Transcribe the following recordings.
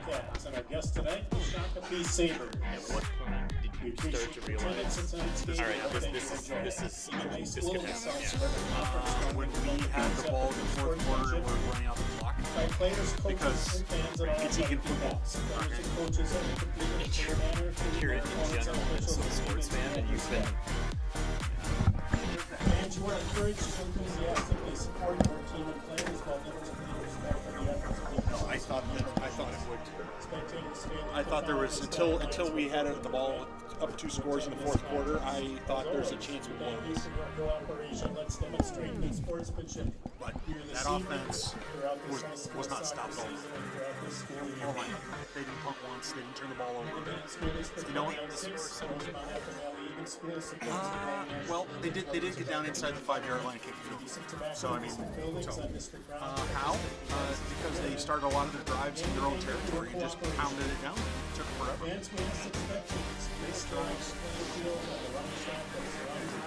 Wildcats, and our guest tonight, the Shakopee Sabers. At what point did you start to realize? All right, this could happen. When we had the ball in the fourth quarter and we're running out the clock, By players, coaches, because and fans at all it's Eagan football. Players and coaches have competed in fair manner. You're in general a sports fan, and you've been. Fans, you are encouraged to enthusiastically support your team and players while demonstrating respect for the efforts of the opponent. I thought it would. Spectators stand I thought there was until we had the ball up 2 scores in the fourth quarter. I thought there's a chance we'd win this. Cooperation. Let's demonstrate good sportsmanship. But that offense was not stopped all. Oh my! They didn't punt once. They didn't turn the ball over. You know what? Well, they did get down inside the 5-yard line and kick the field. So I mean, how? Because they started a lot of their drives in their own territory and just pounded it down. It took forever. Fans may expect this drives the field and the running shot that surrounds the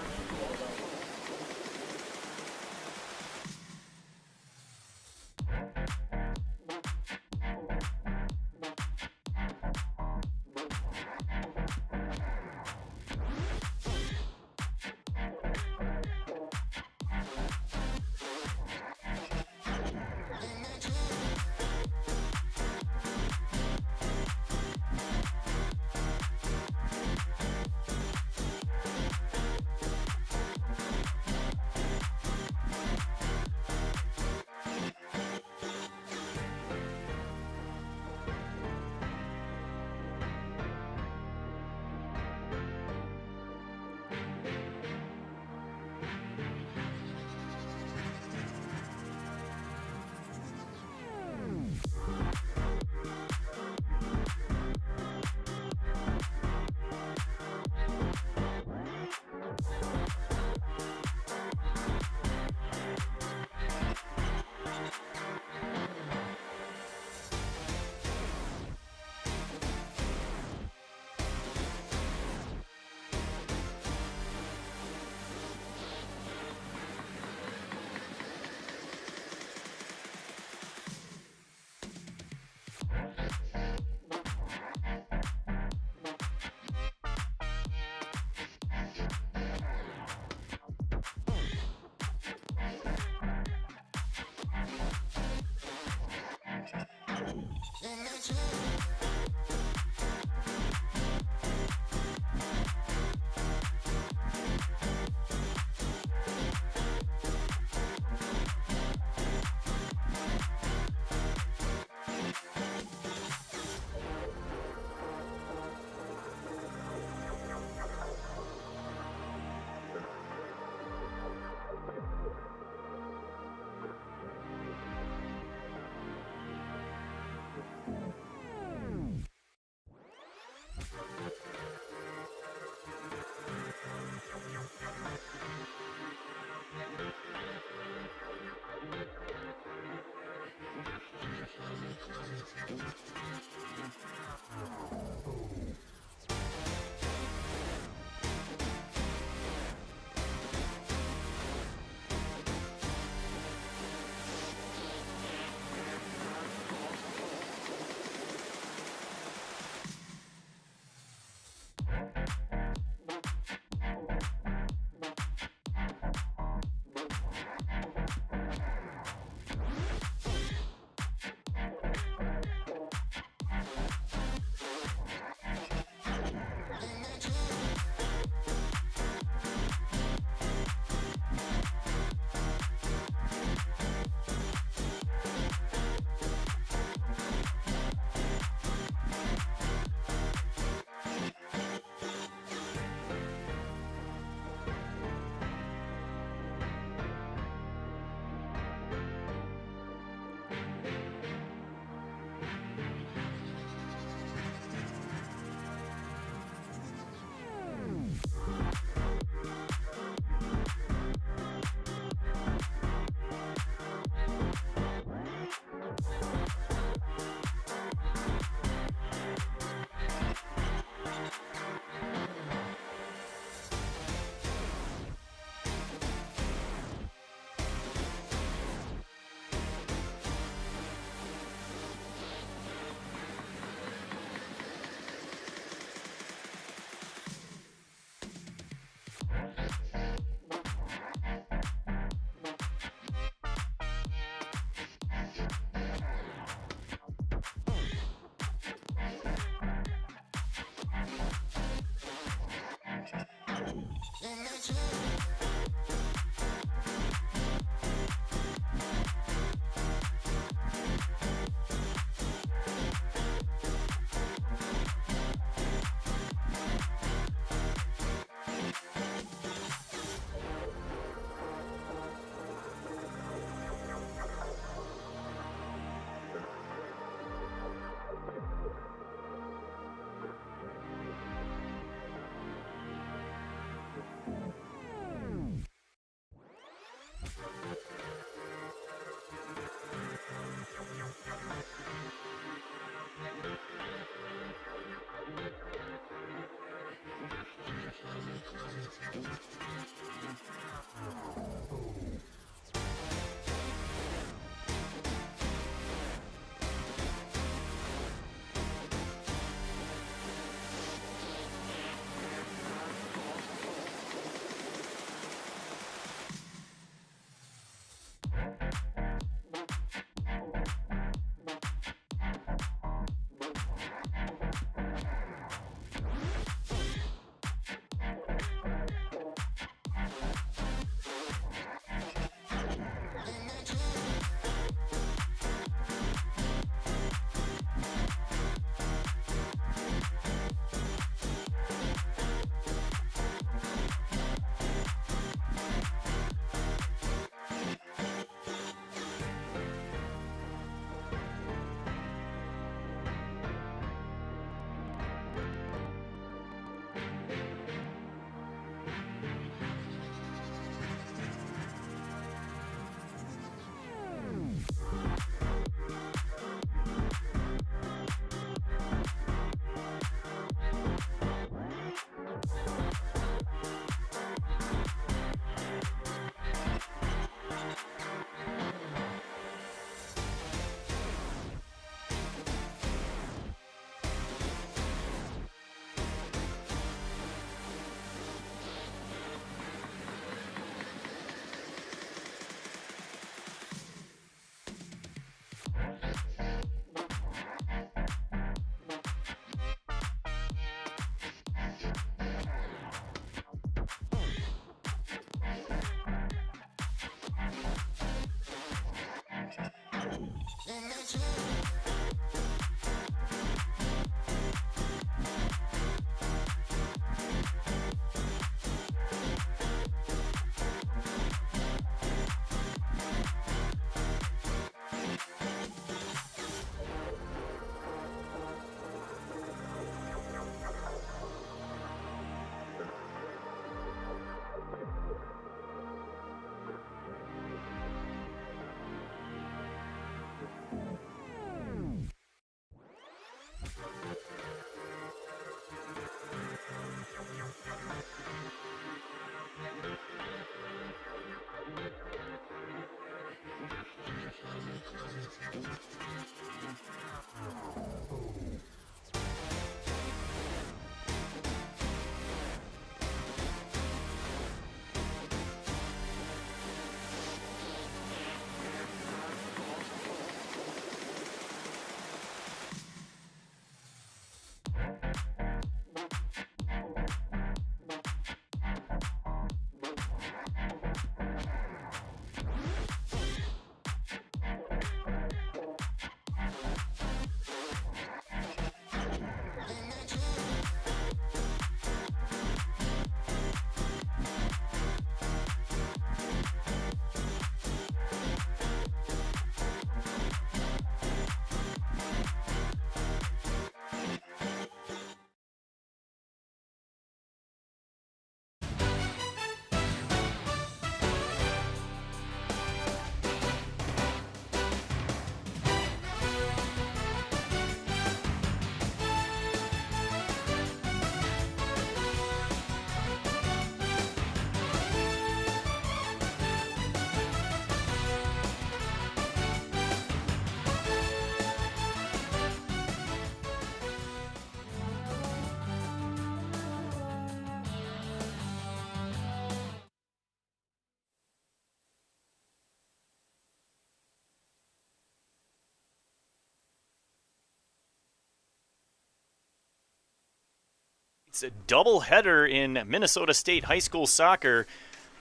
It's a doubleheader in Minnesota State high school soccer.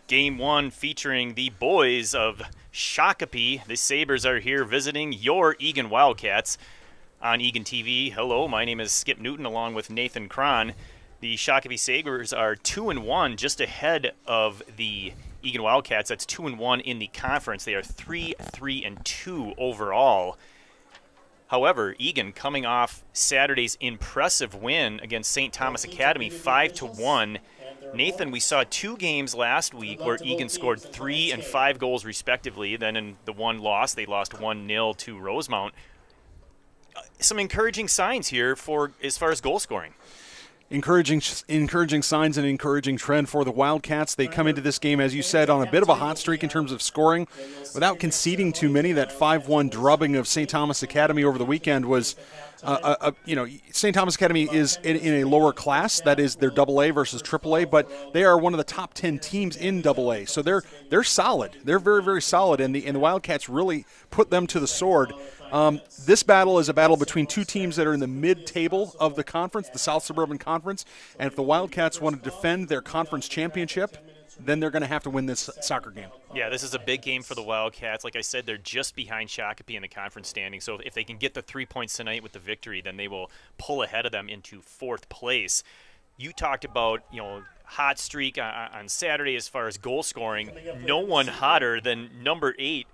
Game 1 featuring the boys of Shakopee. The Sabers are here visiting your Eagan Wildcats on Eagan TV. Hello, my name is Skip Newton along with Nathan Cron. The Shakopee Sabers are 2-1, just ahead of the Eagan Wildcats. That's 2-1 in the conference. They are 3-3-2 overall. However, Eagan coming off Saturday's impressive win against St. Thomas Academy, 5-1. Nathan, we saw 2 games last week where Eagan scored 3 and 5 goals respectively. Then in the one loss, they lost 1-0 to Rosemount. Some encouraging signs here for as far as goal scoring. Encouraging signs and encouraging trend for the Wildcats. They come into this game, as you said, on a bit of a hot streak in terms of scoring, without conceding too many. That 5-1 drubbing of St. Thomas Academy over the weekend was, St. Thomas Academy is in a lower class. That is, they're AA versus AAA, but they are one of the top 10 teams in AA. So they're solid. They're very, very solid, and the Wildcats really put them to the sword. This battle is a battle between 2 teams that are in the mid-table of the conference, the South Suburban Conference, and if the Wildcats want to defend their conference championship, then they're going to have to win this soccer game. Yeah, this is a big game for the Wildcats. Like I said, they're just behind Shakopee in the conference standing, so if they can get the 3 points tonight with the victory, then they will pull ahead of them into 4th place. You talked about, hot streak on Saturday as far as goal scoring. No one hotter than number 8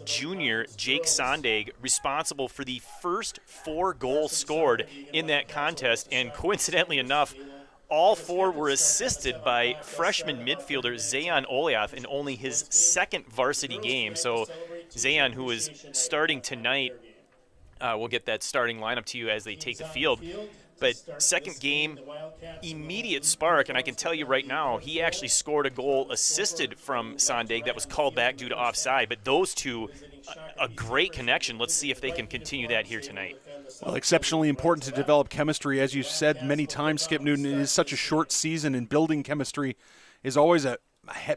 junior Jake Sondag, responsible for the first 4 goals scored in that contest, and coincidentally enough, all 4 were assisted by freshman midfielder Zayan Oliath in only his 2nd varsity game. So Zayan, who is starting tonight, we'll get that starting lineup to you as they take the field. But second game, immediate spark, and I can tell you right now, he actually scored a goal assisted from Sondag that was called back due to offside. But those two, a great connection. Let's see if they can continue that here tonight. Well, exceptionally important to develop chemistry. As you've said many times, Skip Newton, it is such a short season, and building chemistry is always a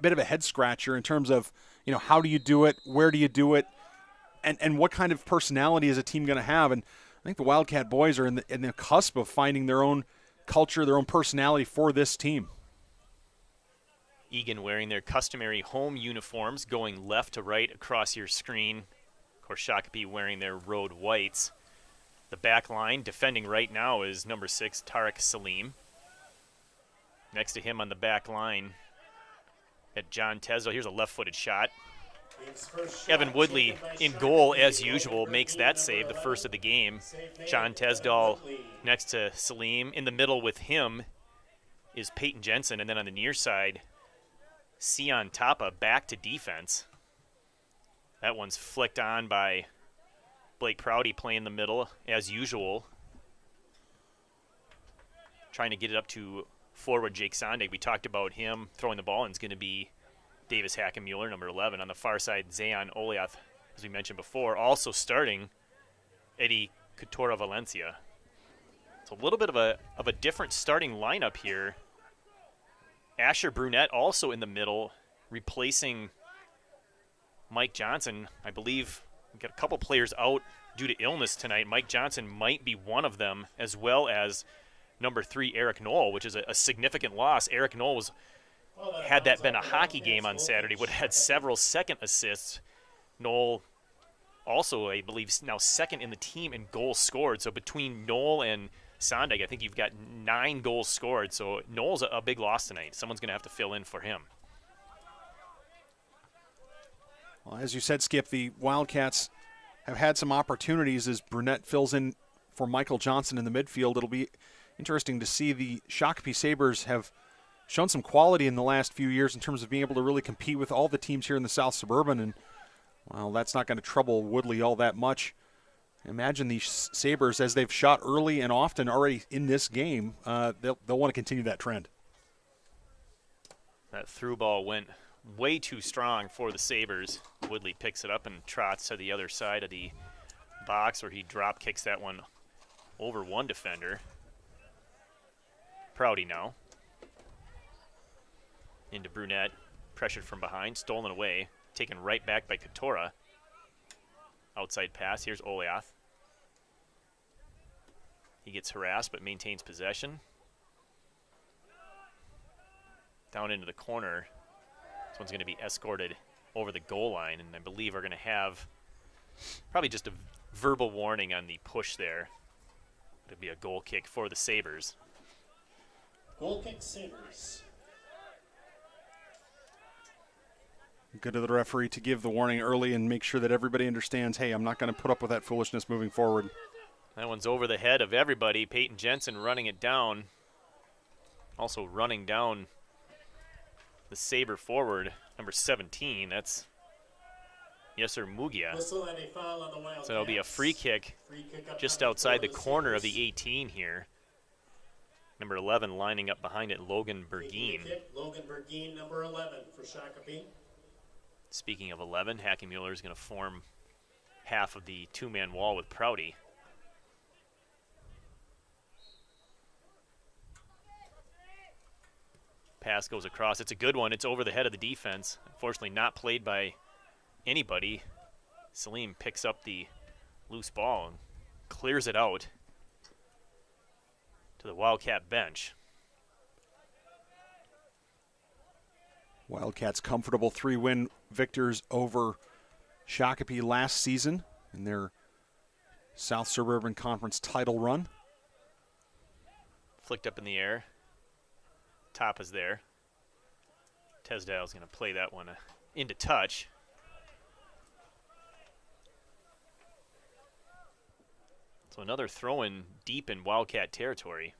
bit of a head-scratcher in terms of, how do you do it, where do you do it, and what kind of personality is a team going to have. And I think the Wildcat boys are in the cusp of finding their own culture, their own personality for this team. Eagan wearing their customary home uniforms, going left to right across your screen. Of course, Shakopee wearing their road whites. The back line defending right now is number 6, Tariq Salim. Next to him on the back line at John Tesdall. Here's a left-footed shot. Evan Woodley in goal, as usual, makes that save, the first of the game. John Tesdall next to Salim. In the middle with him is Peyton Jensen, and then on the near side, Sion Tapa back to defense. That one's flicked on by Blake Prouty playing the middle, as usual. Trying to get it up to forward Jake Sondag. We talked about him throwing the ball, and it's going to be Davis Hackenmuller, number 11. On the far side, Zayan Oliath, as we mentioned before. Also starting, Eddie Coutura Valencia. It's a little bit of a different starting lineup here. Asher Brunette also in the middle, replacing Mike Johnson. I believe we've got a couple players out due to illness tonight. Mike Johnson might be one of them, as well as number 3, Eric Knoll, which is a significant loss. Eric Knoll had that been a hockey game on Saturday, would have had several second assists. Knoll also, I believe, now second in the team in goals scored. So between Knoll and Sondag, I think you've got 9 goals scored. So Knoll's a big loss tonight. Someone's going to have to fill in for him. Well, as you said, Skip, the Wildcats have had some opportunities as Brunette fills in for Michael Johnson in the midfield. It'll be interesting to see. The Shakopee Sabers have shown some quality in the last few years in terms of being able to really compete with all the teams here in the South Suburban, and, well, that's not going to trouble Woodley all that much. Imagine these Sabers, as they've shot early and often already in this game, they'll want to continue that trend. That through ball went way too strong for the Sabers. Woodley picks it up and trots to the other side of the box, where he drop kicks that one over one defender. Prouty now. Into Brunette, pressured from behind, stolen away, taken right back by Coutura. Outside pass, here's Oliath. He gets harassed but maintains possession. down into the corner. This one's going to be escorted over the goal line, and I believe are going to have probably just a verbal warning on the push there. It'll be a goal kick for the Sabers. Goal kick Sabers. Good of the referee to give the warning early and make sure that everybody understands, hey, I'm not going to put up with that foolishness moving forward. That one's over the head of everybody. Peyton Jensen running it down. Also running down the Saber forward, number 17. That's Yesser Mugia. Whistle and a foul on the Wildcats. So it'll be a free kick Up just top outside for the corner of Sabres. the 18 here. Number 11 lining up behind it, Logan Bergeen. Logan Bergeen, number 11 for Shakopee. Speaking of 11, Hackenmuller is going to form half of the two-man wall with Prouty. Pass goes across. It's a good one. It's over the head of the defense. Unfortunately, not played by anybody. Salim picks up the loose ball and clears it out to the Wildcat bench. Wildcats comfortable 3-win victors over Shakopee last season in their South Suburban Conference title run. Flicked up in the air. Top is there. Tesdale's going to play that one into touch. So another throw-in deep in Wildcat territory.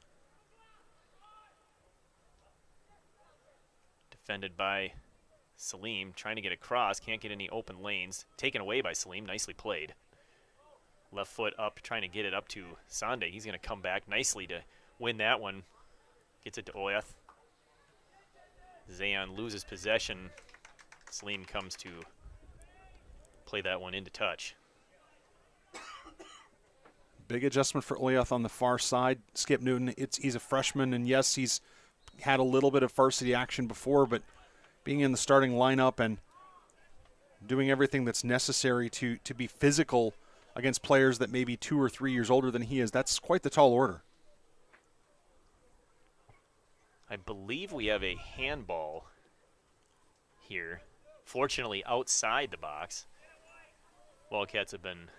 Defended by Salim, trying to get across, can't get any open lanes. Taken away by Salim, nicely played. Left foot up, trying to get it up to Sande. He's going to come back nicely to win that one. Gets it to Oyeth. Zayon loses possession. Salim comes to play that one into touch. Big adjustment for Oyeth on the far side. Skip Newton, he's a freshman, and yes, he's had a little bit of varsity action before, but being in the starting lineup and doing everything that's necessary to be physical against players that may be 2 or 3 years older than he is, that's quite the tall order. I believe we have a handball here. Fortunately, outside the box. Wildcats have been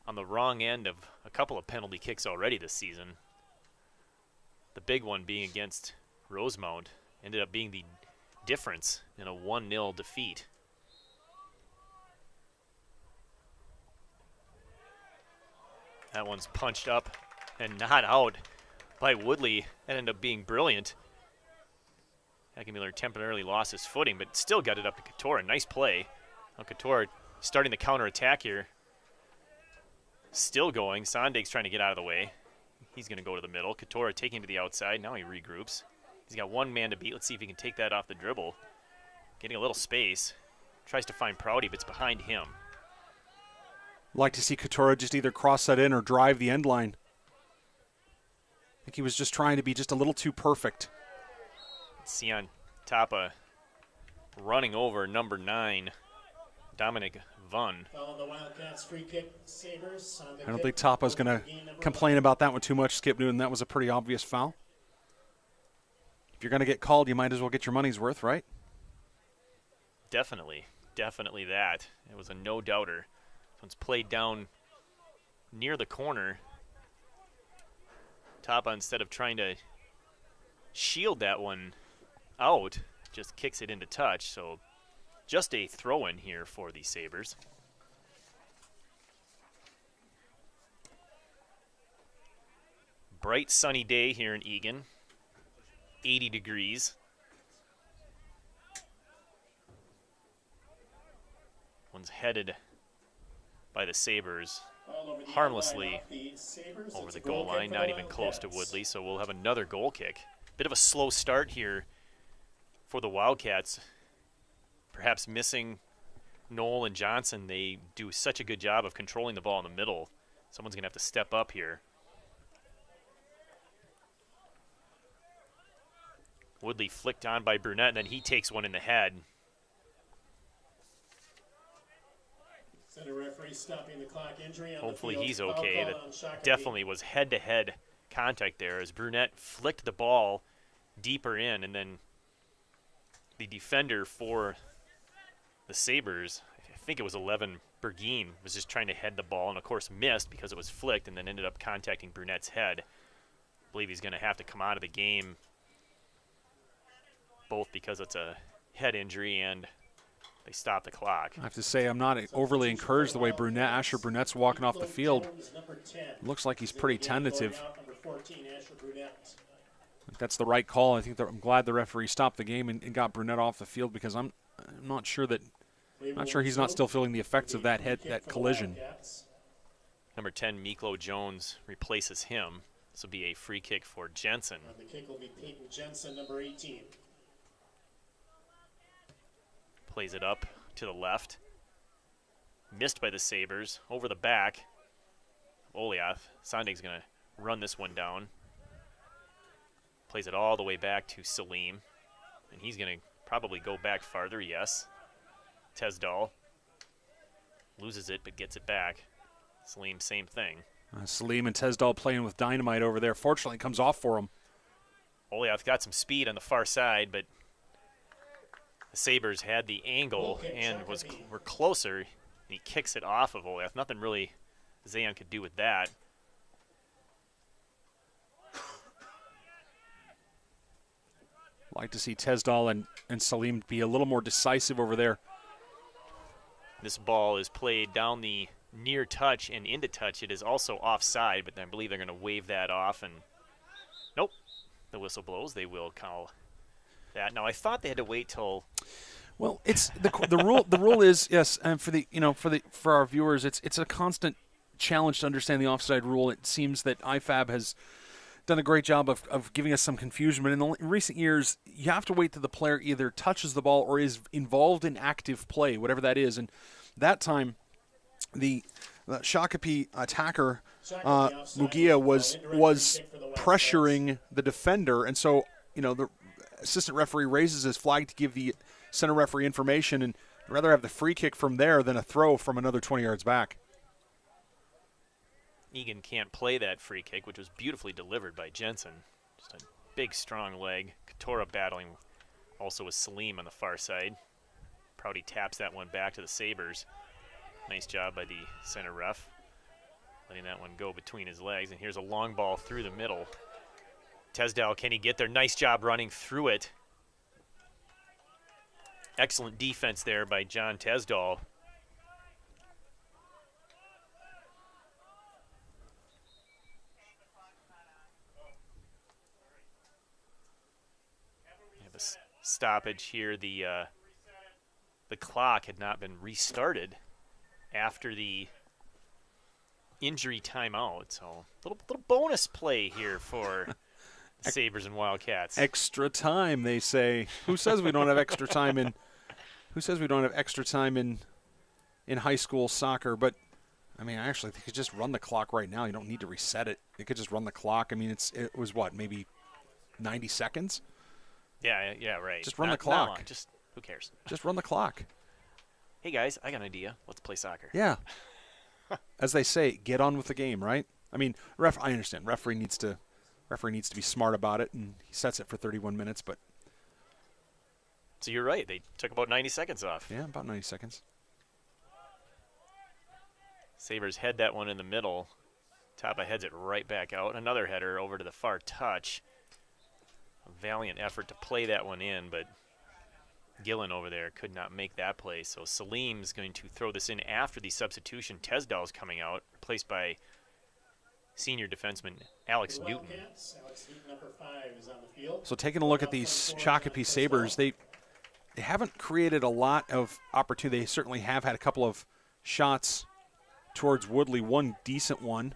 on the wrong end of a couple of penalty kicks already this season. The big one being against Rosemount ended up being the difference in a 1-0 defeat. That one's punched up and not out by Woodley. That ended up being brilliant. Hackenmuller temporarily lost his footing, but still got it up to Couture. Nice play. Now Couture starting the counter-attack here. Still going. Sondag's trying to get out of the way. He's going to go to the middle. Couture taking him to the outside. Now he regroups. He's got one man to beat. Let's see if he can take that off the dribble. Getting a little space. Tries to find Prouty, but it's behind him. Like to see Couture just either cross that in or drive the end line. I think he was just trying to be just a little too perfect. Sion Tapa running over number 9, Dominic Vun. Foul on the Wildcats, free kick Sabres. I don't think Tapa's going to complain about that one too much, Skip Newton. That was a pretty obvious foul. If you're going to get called, you might as well get your money's worth, right? Definitely. Definitely that. It was a no-doubter. This one's played down near the corner. Tapa, instead of trying to shield that one out, just kicks it into touch. So just a throw-in here for the Sabres. Bright sunny day here in Eagan. 80 degrees. One's headed by the Sabres harmlessly over the goal line, not even close to Woodley, so we'll have another goal kick. Bit of a slow start here for the Wildcats. Perhaps missing Knoll and Johnson. They do such a good job of controlling the ball in the middle. Someone's going to have to step up here. Woodley flicked on by Brunette, and then he takes one in the head. Center referee stopping the clock. Injury on Hopefully the field. he's Foul okay. call That on Shakopee. definitely was head-to-head contact there as Brunette flicked the ball deeper in and then the defender for the Sabers, I think it was 11, Bergeen, was just trying to head the ball and, of course, missed because it was flicked and then ended up contacting Brunette's head. I believe he's going to have to come out of the game, both because it's a head injury and they stopped the clock. I have to say I'm not overly encouraged the way Asher Brunette's walking off the field. Looks like he's pretty tentative. That's the right call. I think I'm glad the referee stopped the game and got Brunette off the field, because I'm not sure he's not still feeling the effects of that collision. Number 10, Miklo Jones, replaces him. This will be a free kick for Jensen. The kick will be Peyton Jensen, number 18. Plays it up to the left. Missed by the Sabers. Over the back. Oliath. Sondeg's going to run this one down. Plays it all the way back to Salim. And he's going to probably go back farther, yes. Tesdal loses it but gets it back. Salim, same thing. Salim and Tesdal playing with dynamite over there. Fortunately, it comes off for him. Oliath got some speed on the far side, but the Sabers had the angle and were closer. And he kicks it off of Oliath. Nothing really Zayon could do with that. Like to see Tesdal and Salim be a little more decisive over there. This ball is played down the near touch and into touch. It is also offside, but I believe they're going to wave that off. And nope, the whistle blows. They will call that. Now I thought they had to wait till. Well, it's the rule. The rule is, yes, and for our viewers, it's a constant challenge to understand the offside rule. It seems that IFAB has done a great job of giving us some confusion, but in recent years, you have to wait till the player either touches the ball or is involved in active play, whatever that is. And that time, the Shakopee attacker, Mugia, was pressuring the defender, and so the assistant referee raises his flag to give the center referee information, and I'd rather have the free kick from there than a throw from another 20 yards back. Eagan can't play that free kick, which was beautifully delivered by Jensen. Just a big, strong leg. Katora battling also with Salim on the far side. Prouty taps that one back to the Sabers. Nice job by the center ref, letting that one go between his legs. And here's a long ball through the middle. Tesdal, can he get there? Nice job running through it. Excellent defense there by John Tesdal. Stoppage here. The clock had not been restarted after the injury timeout, so little bonus play here for Sabers and Wildcats. Extra time, they say. Who says we don't have extra time in? Who says we don't have extra time in high school soccer? But I mean, actually, they could just run the clock right now. You don't need to reset it. They could just run the clock. I mean, it was what, maybe 90 seconds. Yeah, right. Just run the clock. Not long. Just who cares? Just run the clock. Hey guys, I got an idea. Let's play soccer. Yeah. As they say, get on with the game, right? I mean, I understand. Referee needs to be smart about it, and he sets it for 31 minutes. But so you're right. They took about 90 seconds off. Yeah, about 90 seconds. Sabers head that one in the middle. Tapa heads it right back out. Another header over to the far touch. A valiant effort to play that one in, but Gillen over there could not make that play. So Salim's going to throw this in after the substitution. Tesdal's coming out, replaced by senior defenseman Alex Newton. Number 5 is on the field. So taking a look at these Shakopee Sabers, they haven't created a lot of opportunity. They certainly have had a couple of shots towards Woodley, one decent one.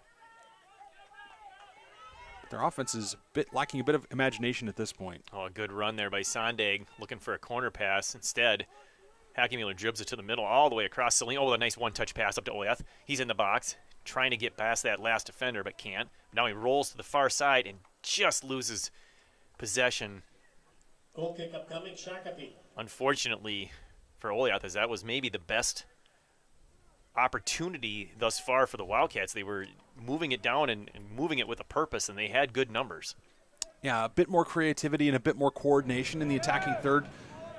Their offense is lacking a bit of imagination at this point. Oh, a good run there by Sondeg, looking for a corner pass. Instead, Hackemuller dribbles it to the middle all the way across Salim. Oh, a nice one-touch pass up to Oliath. He's in the box, trying to get past that last defender, but can't. Now he rolls to the far side and just loses possession. Goal kick upcoming, Shakopee. Unfortunately for Oliath, as that was maybe the best opportunity thus far for the Wildcats. They were moving it down and moving it with a purpose, and they had good numbers. Yeah, a bit more creativity and a bit more coordination in the attacking third.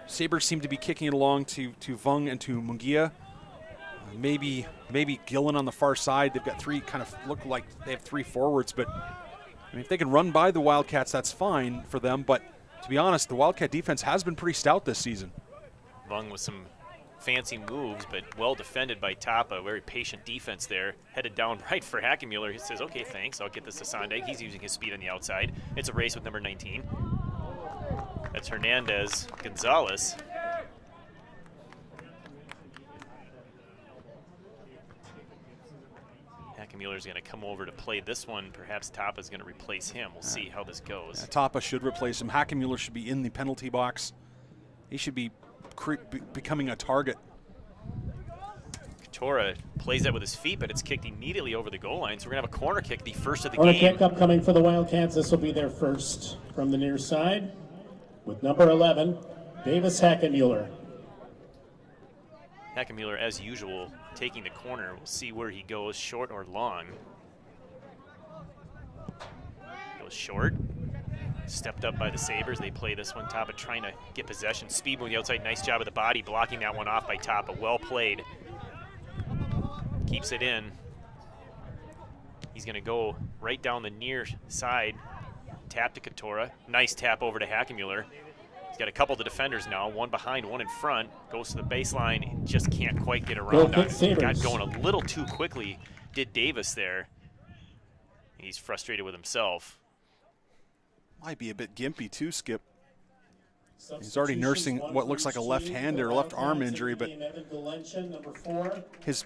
Sabers seem to be kicking it along to Vung and to Mungia. Maybe Gillen on the far side. They've got three, kind of look like they have three forwards, but I mean, if they can run by the Wildcats, that's fine for them. But to be honest, the Wildcat defense has been pretty stout this season. Vung with some fancy moves, but well defended by Tapa. Very patient defense there. Headed down right for Hackenmuller. He says, okay, thanks. I'll get this to Sondag. He's using his speed on the outside. It's a race with number 19. That's Hernandez Gonzalez. Hackenmuller's going to come over to play this one. Perhaps Tapa's going to replace him. We'll see how this goes. Yeah, Tapa should replace him. Hackenmuller should be in the penalty box. He should be becoming a target. Katora plays that with his feet, but it's kicked immediately over the goal line. So we're going to have a corner kick, the first of the Corner game. kick upcoming for the Wildcats. This will be their first from the near side with number 11, Davis Hackenmuller. Hackenmuller, as usual, taking the corner. We'll see where he goes, short or long. Goes short. Stepped up by the Sabers. They play this one. Tapa trying to get possession. Speed on the outside. Nice job of the body, blocking that one off by Tapa. Well played. Keeps it in. He's going to go right down the near side. Tap to Katora. Nice tap over to Hackenmuller. He's got a couple of defenders now, one behind, one in front. Goes to the baseline, just can't quite get around on it. Got going a little too quickly, did Davis there. He's frustrated with himself. Might be a bit gimpy too, Skip. He's already nursing what looks like a left-hand or left arm injury, but his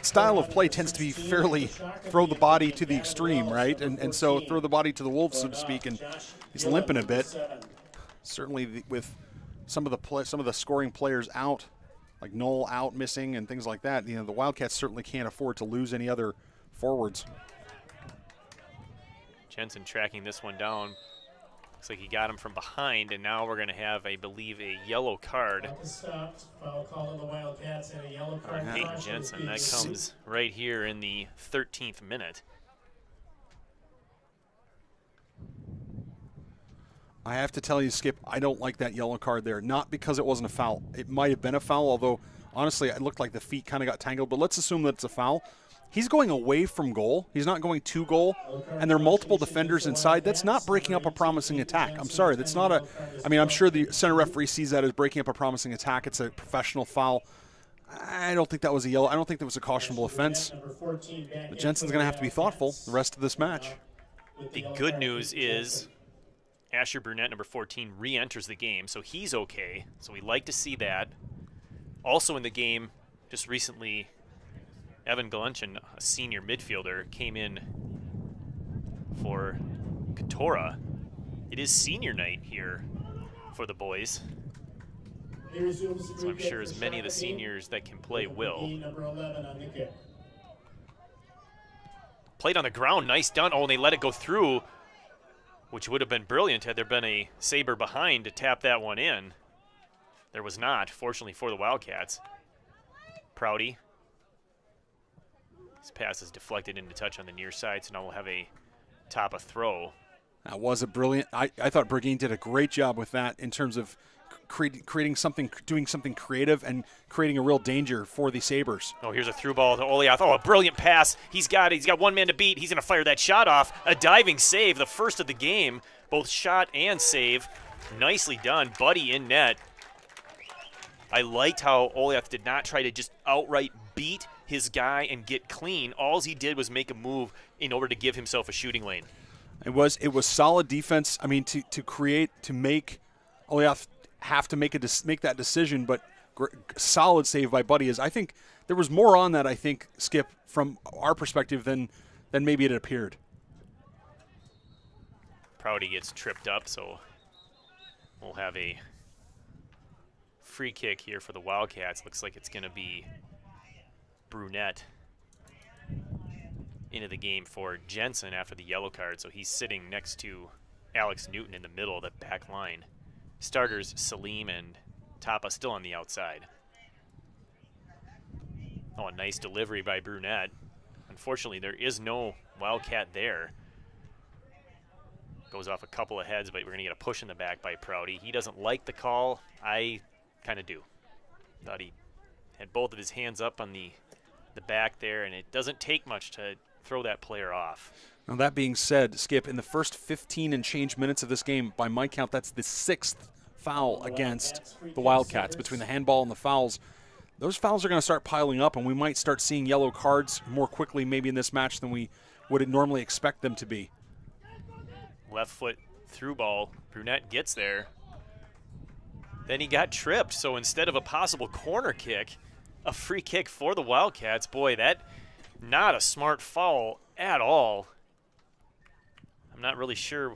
style of play tends to be fairly throw the body to the extreme, right? And so throw the body to the wolves, so to speak, and he's limping a bit. Certainly with some of the scoring players out, like Knoll out, missing, and things like that, the Wildcats certainly can't afford to lose any other forwards. Jensen tracking this one down. Looks like he got him from behind, and now we're going to have, I believe, a yellow card. Peyton Jensen, that comes right here in the 13th minute. I have to tell you, Skip, I don't like that yellow card there. Not because it wasn't a foul. It might have been a foul, although, honestly, it looked like the feet kind of got tangled. But let's assume that it's a foul. He's going away from goal. He's not going to goal, and there are multiple defenders inside. That's not breaking up a promising attack. I'm sorry. That's not a – I mean, I'm sure the center referee sees that as breaking up a promising attack. It's a professional foul. I don't think that was a yellow. I don't think that was a cautionable offense. But Jensen's going to have to be thoughtful the rest of this match. The good news is Asher Burnett, number 14, re-enters the game, so he's okay. So we like to see that. Also in the game, just recently – Evan Galunchin, a senior midfielder, came in for Katora. It is senior night here for the boys. So I'm sure as many of the seniors that can play will. Played on the ground, nice done. Oh, and they let it go through, which would have been brilliant had there been a Saber behind to tap that one in. There was not, fortunately for the Wildcats. Prouty. His pass is deflected into touch on the near side, so now we'll have a Tapa throw. That was a brilliant. I thought Bergeen did a great job with that in terms of creating something, doing something creative, and creating a real danger for the Sabers. Oh, here's a through ball to Oliath. Oh, a brilliant pass. He's got one man to beat. He's going to fire that shot off. A diving save, the first of the game. Both shot and save. Nicely done. Buddy in net. I liked how Oliath did not try to just outright beat his guy and get clean. All he did was make a move in order to give himself a shooting lane. It was solid defense. I mean, to make Oliath have to make that decision, but solid save by Buddy. I think there was more on that. I think, Skip, from our perspective than maybe it appeared. Prouty gets tripped up, so we'll have a free kick here for the Wildcats. Looks like it's going to be Brunette into the game for Jensen after the yellow card, so he's sitting next to Alex Newton in the middle of the back line. Starters Salim and Tapa still on the outside. Oh, a nice delivery by Brunette. Unfortunately, there is no Wildcat there. Goes off a couple of heads, but we're going to get a push in the back by Prouty. He doesn't like the call. I kind of do. Thought he had both of his hands up on the back there, and it doesn't take much to throw that player off. Now, that being said, Skip, in the first 15 and change minutes of this game, by my count, that's the 6th foul against the Wildcats. Between the handball and the fouls, those fouls are going to start piling up, and we might start seeing yellow cards more quickly maybe in this match than we would normally expect them to be. Left foot through ball. Brunette gets there. Then he got tripped, so instead of a possible corner kick, a free kick for the Wildcats. Boy, that not a smart foul at all. I'm not really sure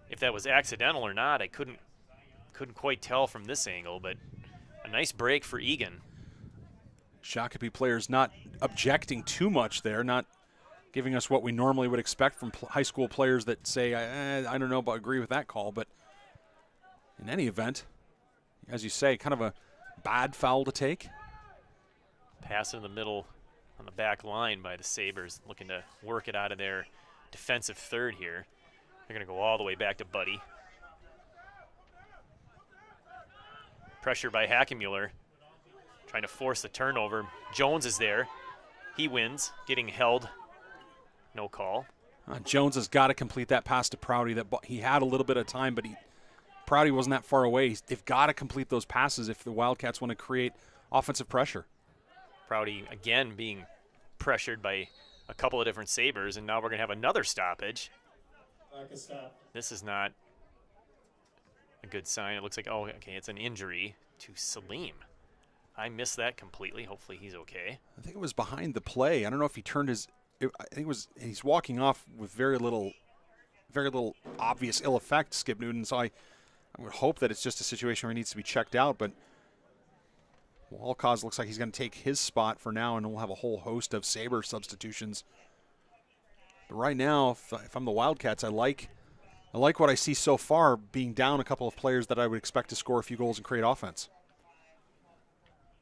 if that was accidental or not. I couldn't quite tell from this angle, but a nice break for Eagan. Shakopee players not objecting too much there, not giving us what we normally would expect from high school players that say, I don't know about agree with that call, but in any event, as you say, kind of a bad foul to take. Pass in the middle on the back line by the Sabers, looking to work it out of their defensive third here. They're going to go all the way back to Buddy. Pressure by Hackenmuller, trying to force the turnover. Jones is there. He wins, getting held. No call. Jones has got to complete that pass to Prouty. He had a little bit of time, but Prouty wasn't that far away. They've got to complete those passes if the Wildcats want to create offensive pressure. Prouty again being pressured by a couple of different Sabers, and now we're going to have another stoppage. This is not a good sign. It looks like, oh, okay, it's an injury to Salim. I missed that completely. Hopefully he's okay. I think it was behind the play. I don't know if he turned his – I think it was – he's walking off with very little obvious ill effect, Skip Newton. So I would hope that it's just a situation where he needs to be checked out. But Walcott looks like he's going to take his spot for now, and we'll have a whole host of Saber substitutions. But right now, if I'm the Wildcats, I like what I see so far, being down a couple of players that I would expect to score a few goals and create offense.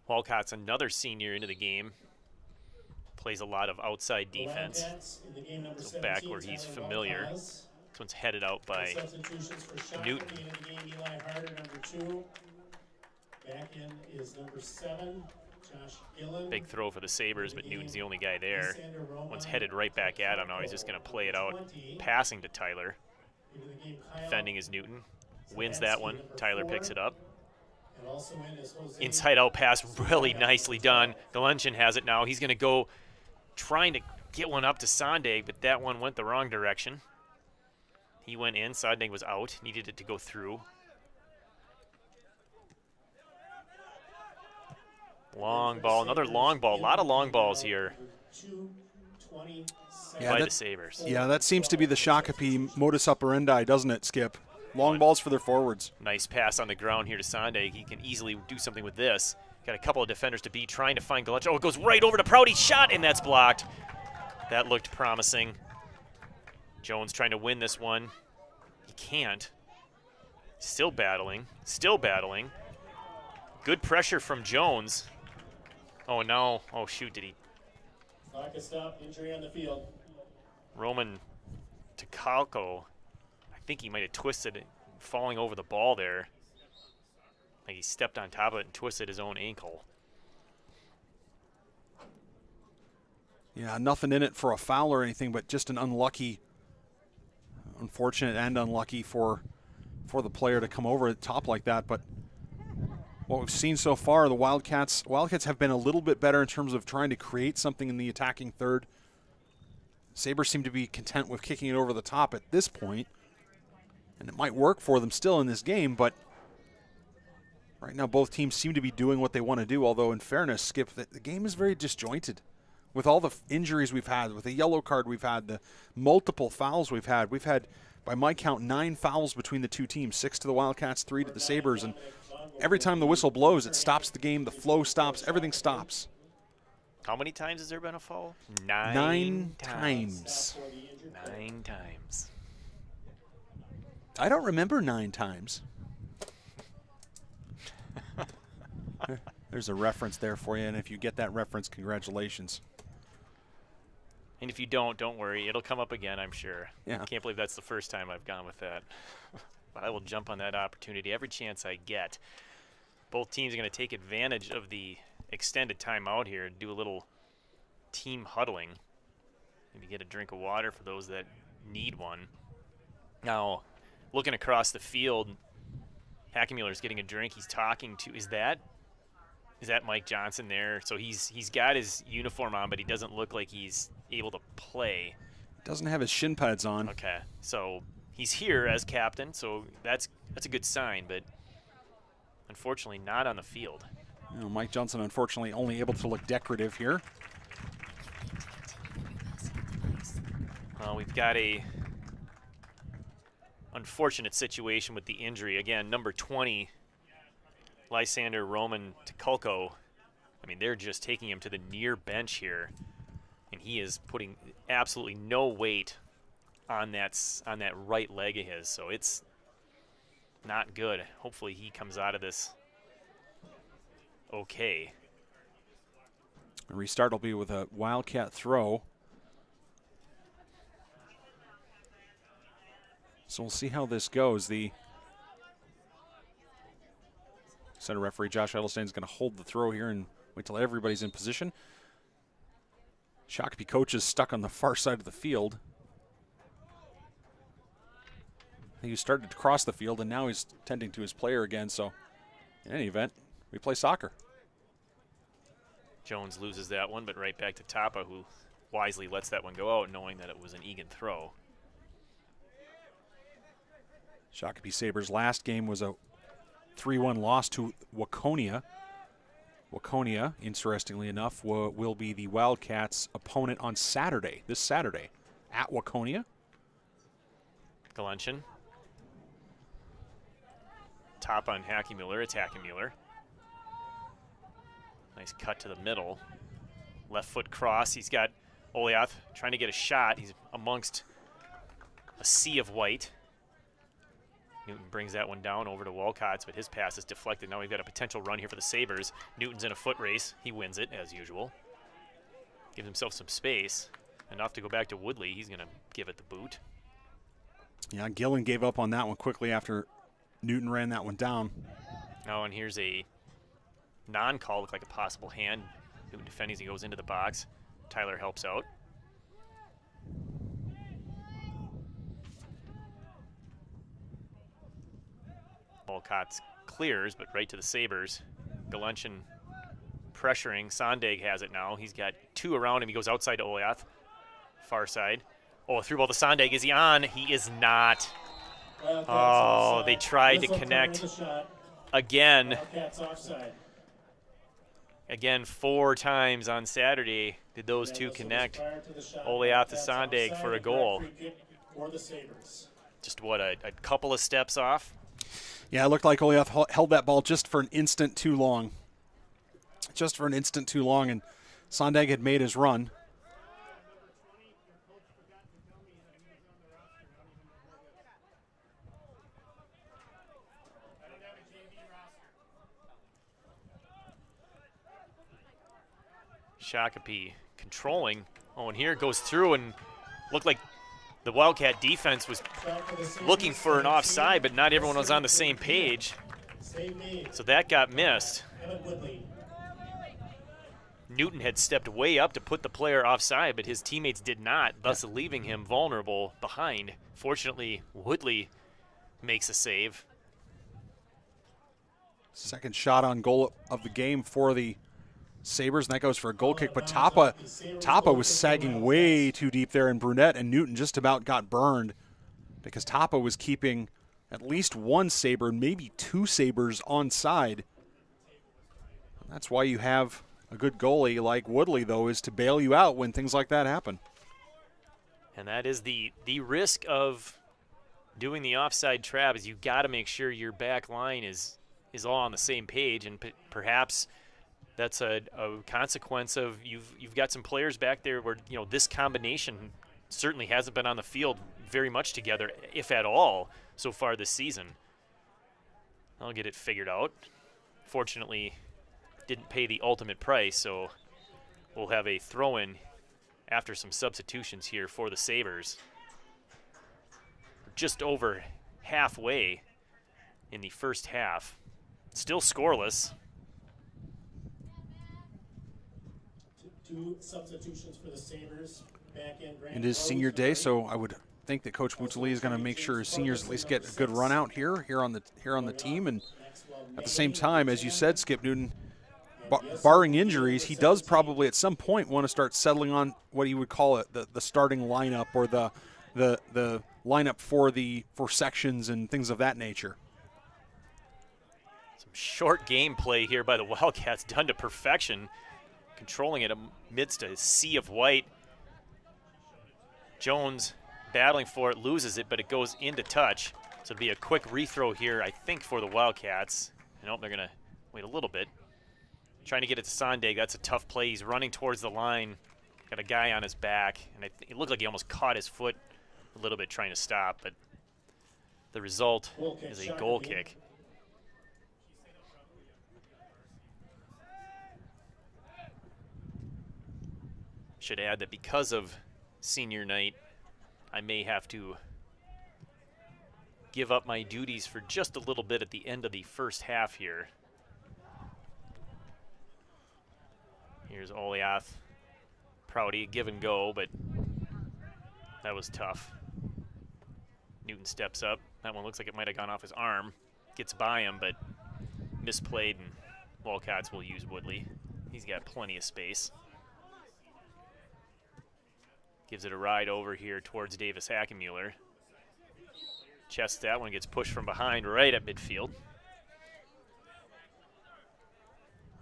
Walcott's another senior into the game. Plays a lot of outside defense. So back where he's familiar. This one's headed out by Newton. Back in is number 7, Josh Gillen. Big throw for the Sabers, but Newton's the only guy there. One's headed right back at him. Now he's just going to play it out, passing to Tyler. Defending is Newton. Wins that one. Tyler picks it up. Inside out pass, really nicely done. Galenchin has it now. He's going to go trying to get one up to Sondag, but that one went the wrong direction. He went in. Sondag was out. Needed it to go through. Long ball, another long ball. A lot of long balls here by the Sabers. Yeah, that seems to be the Shakopee modus operandi, doesn't it, Skip? Long balls for their forwards. Nice pass on the ground here to Sondag. He can easily do something with this. Got a couple of defenders to beat, trying to find Galenchin. Oh, it goes right over to Prouty. Shot, and that's blocked. That looked promising. Jones trying to win this one. He can't. Still battling. Still battling. Good pressure from Jones. Oh, no. Oh, shoot, did he? Clock is stopped. Injury on the field. Roman Tacalco. I think he might have twisted it, falling over the ball there. Like he stepped on top of it and twisted his own ankle. Yeah, nothing in it for a foul or anything, but just an unfortunate and unlucky for the player to come over the top like that. But what we've seen so far, the Wildcats have been a little bit better in terms of trying to create something in the attacking third. Sabres seem to be content with kicking it over the top at this point, and it might work for them still in this game, but right now both teams seem to be doing what they want to do, although in fairness, Skip, the game is very disjointed. With all the injuries we've had, with the yellow card we've had, the multiple fouls we've had, by my count, 9 fouls between the two teams, 6 to the Wildcats, 3 to the Sabres, and every time the whistle blows, it stops the game, the flow stops, everything stops. How many times has there been a foul? 9 times. 9 times. I don't remember 9 times. There's a reference there for you, and if you get that reference, congratulations. And if you don't worry. It'll come up again, I'm sure. Yeah. Can't believe that's the first time I've gone with that. But I will jump on that opportunity every chance I get. Both teams are going to take advantage of the extended timeout here and do a little team huddling. Maybe get a drink of water for those that need one. Now, looking across the field, Hackemuller's getting a drink. He's talking to, is that Mike Johnson there? So he's got his uniform on, but he doesn't look like he's able to play. Doesn't have his shin pads on. Okay, so he's here as captain, so that's a good sign, but unfortunately not on the field. You know, Mike Johnson, unfortunately, only able to look decorative here. We've got a unfortunate situation with the injury. Again, number 20, Lysander Roman Tukulko. I mean, they're just taking him to the near bench here, and he is putting absolutely no weight on that right leg of his, so it's not good. Hopefully he comes out of this okay. A restart will be with a Wildcat throw. So we'll see how this goes. The center referee, Josh Edelstein, is going to hold the throw here and wait till everybody's in position. Shakopee coach is stuck on the far side of the field. He started to cross the field, and now he's tending to his player again. So in any event, we play soccer. Jones loses that one, but right back to Tapa, who wisely lets that one go out, knowing that it was an Eagan throw. Shakopee Sabers' last game was a 3-1 loss to Waconia. Waconia, interestingly enough, will be the Wildcats' opponent on Saturday, this Saturday, at Waconia. Galunchin. Top on Hackemüller. It's Hackemüller. Nice cut to the middle. Left foot cross. He's got Oliath trying to get a shot. He's amongst a sea of white. Newton brings that one down over to Wildcats, but his pass is deflected. Now we've got a potential run here for the Sabers. Newton's in a foot race. He wins it, as usual. Gives himself some space. Enough to go back to Woodley. He's going to give it the boot. Yeah, Gillen gave up on that one quickly after Newton ran that one down. Oh, and here's a non-call, look like a possible hand. Newton defending as he goes into the box. Tyler helps out. Wildcats clears, but right to the Sabers. Galunchin pressuring. Sondag has it now. He's got two around him. He goes outside to Oliath. Far side. Oh, through ball to Sondag. Is he on? He is not. Oh, they tried to connect again. Again, 4 times on Saturday did those two connect. Oliath to Sondag for a goal. Just what, a couple of steps off? Yeah, it looked like Oliath held that ball just for an instant too long. Just for an instant too long, and Sondag had made his run. Shakopee controlling. Oh, and here it goes through and looked like the Wildcat defense was looking for an offside, but not everyone was on the same page. So that got missed. Newton had stepped way up to put the player offside, but his teammates did not, thus leaving him vulnerable behind. Fortunately, Woodley makes a save. Second shot on goal of the game for the Sabers, and that goes for a goal kick, but Tapa was sagging way too deep there, and Brunette and Newton just about got burned because Tapa was keeping at least one Saber, maybe 2 Sabers onside. That's why you have a good goalie like Woodley, though, is to bail you out when things like that happen. And that is the risk of doing the offside trap, is you got to make sure your back line is all on the same page, and perhaps that's a consequence of you've got some players back there where, you know, this combination certainly hasn't been on the field very much together, if at all, so far this season. I'll get it figured out. Fortunately, didn't pay the ultimate price, so we'll have a throw-in after some substitutions here for the Sabers. Just over halfway in the first half. Still scoreless. Two substitutions for the Sabers. Back in It is senior day, so I would think that Coach Mutzali is going to make sure his seniors at least get a good run out here on the team. And at the same time, as you said, Skip Newton, barring injuries, he does probably at some point want to start settling on what he would call it the starting lineup, or the lineup for sections and things of that nature. Some short game play here by the Wildcats, done to perfection, controlling it amidst a sea of white. Jones battling for it, loses it, but it goes into touch. So it'll be a quick rethrow here, I think, for the Wildcats. And they're going to wait a little bit. Trying to get it to Sondag. That's a tough play. He's running towards the line. Got a guy on his back. And it looked like he almost caught his foot a little bit trying to stop. But the result is a goal kick. Should add that because of senior night, I may have to give up my duties for just a little bit at the end of the first half here. Here's Oliath. Prouty, give and go, but that was tough. Newton steps up. That one looks like it might have gone off his arm. Gets by him, but misplayed, and Wildcats will use Woodley. He's got plenty of space. Gives it a ride over here towards Davis Hackenmuller. Chests that one, gets pushed from behind right at midfield.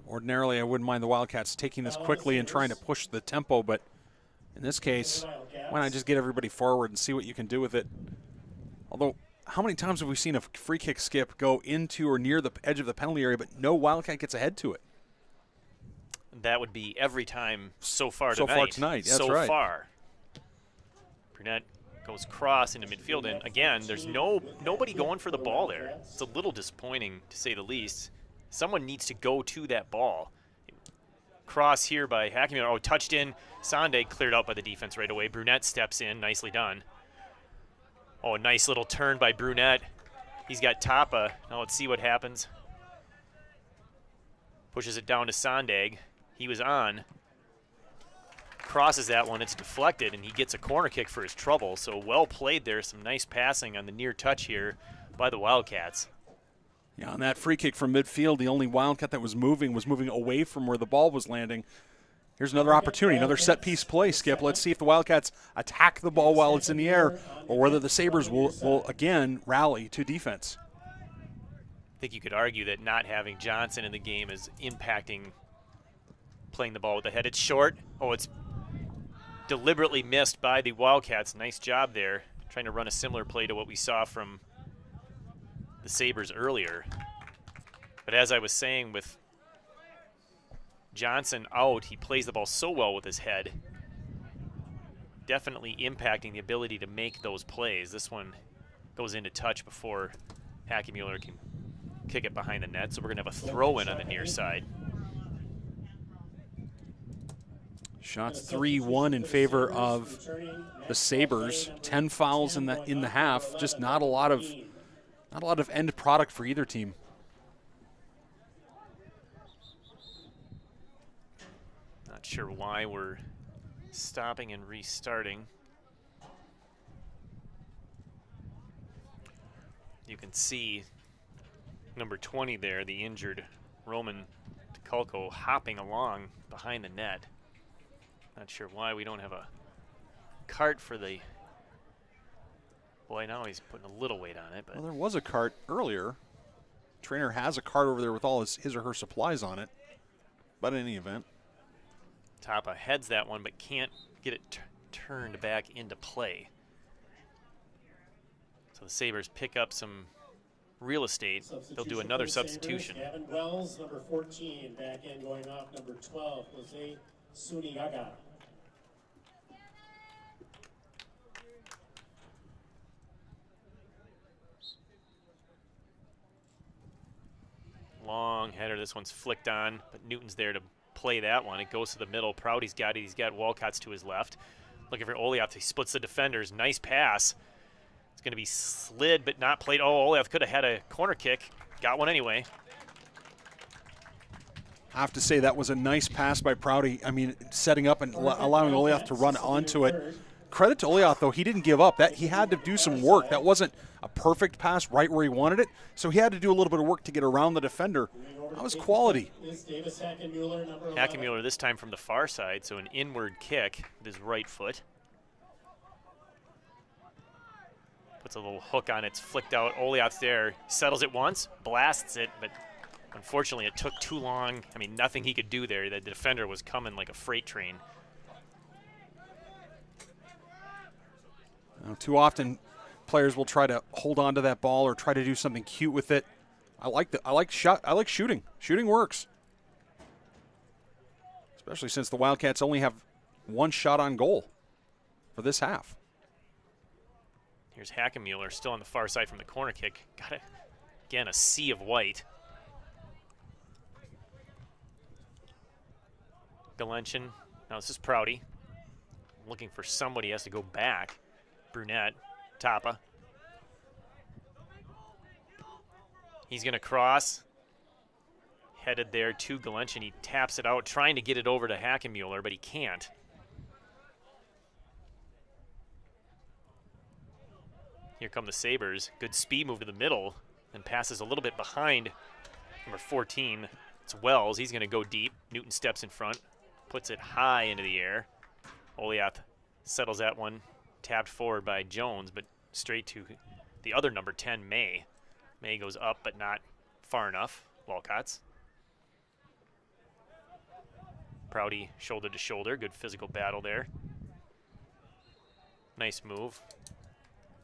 Ordinarily, I wouldn't mind the Wildcats taking this quickly and trying to push the tempo, but in this case, why not just get everybody forward and see what you can do with it? Although, how many times have we seen a free kick, Skip, go into or near the edge of the penalty area, but no Wildcat gets ahead to it? That would be every time so far tonight. So far tonight, that's right. So far. Brunette goes cross into midfield, and again, there's nobody going for the ball there. It's a little disappointing, to say the least. Someone needs to go to that ball. Cross here by Hackenmuller. Oh, touched in. Sondag cleared out by the defense right away. Brunette steps in. Nicely done. Oh, a nice little turn by Brunette. He's got Tapa. Now let's see what happens. Pushes it down to Sondag. He was on. Crosses that one. It's deflected, and he gets a corner kick for his trouble. So well played there. Some nice passing on the near touch here by the Wildcats. Yeah, on that free kick from midfield, the only Wildcat that was moving away from where the ball was landing. Here's another opportunity, another set-piece play, Skip. Let's see if the Wildcats attack the ball while it's in the air, or whether the Sabres will again rally to defense. I think you could argue that not having Johnson in the game is impacting playing the ball with the head. It's short. Oh, it's deliberately missed by the Wildcats. Nice job there, trying to run a similar play to what we saw from the Sabres earlier. But as I was saying, with Johnson out, he plays the ball so well with his head, definitely impacting the ability to make those plays. This one goes into touch before Hackenmuller can kick it behind the net, so we're going to have a throw-in on the near side. Shots 3-1 in favor of the Sabres. 10 fouls in the half. Just not a lot of end product for either team. Not sure why we're stopping and restarting. You can see number 20 there, the injured Roman Tukulko, hopping along behind the net. Not sure why we don't have a cart for the... Boy, now he's putting a little weight on it. But well, there was a cart earlier. Trainer has a cart over there with all his or her supplies on it. But in any event. Tapa heads that one, but can't get it turned back into play. So the Sabres pick up some real estate. They'll do another substitution. Gavin Wells, number 14, back in going off number 12, Jose Suniaga. Long header. This one's flicked on, but Newton's there to play that one. It goes to the middle. Prouty's got it. He's got Wildcats to his left. Looking for Oliath. He splits the defenders. Nice pass. It's going to be slid but not played. Oh, Oliath could have had a corner kick. Got one anyway. I have to say that was a nice pass by Prouty. I mean, setting up and allowing Oliath to run onto it. Credit to Oliath, though, he didn't give up. That he had to do some work. That wasn't a perfect pass right where he wanted it, so he had to do a little bit of work to get around the defender. That was quality. Hackenmuller this time from the far side, so an inward kick with his right foot. Puts a little hook on it. It's flicked out. Oliath's there. Settles it once, blasts it, but unfortunately it took too long. I mean, nothing he could do there. The defender was coming like a freight train. Too often, players will try to hold on to that ball or try to do something cute with it. I like shooting. Shooting works, especially since the Wildcats only have one shot on goal for this half. Here's Hackenmuller still on the far side from the corner kick. Got it again. A sea of white. Galenchin. Now this is Prouty. Looking for somebody. He has to go back. Brunette, Tapa. He's going to cross. Headed there to Galenchin. He taps it out, trying to get it over to Hackenmuller, but he can't. Here come the Sabers. Good speed move to the middle and passes a little bit behind number 14. It's Wells. He's going to go deep. Newton steps in front, puts it high into the air. Oliath settles that one. Tapped forward by Jones, but straight to the other number 10, May. May goes up, but not far enough. Wildcats. Prouty shoulder to shoulder. Good physical battle there. Nice move.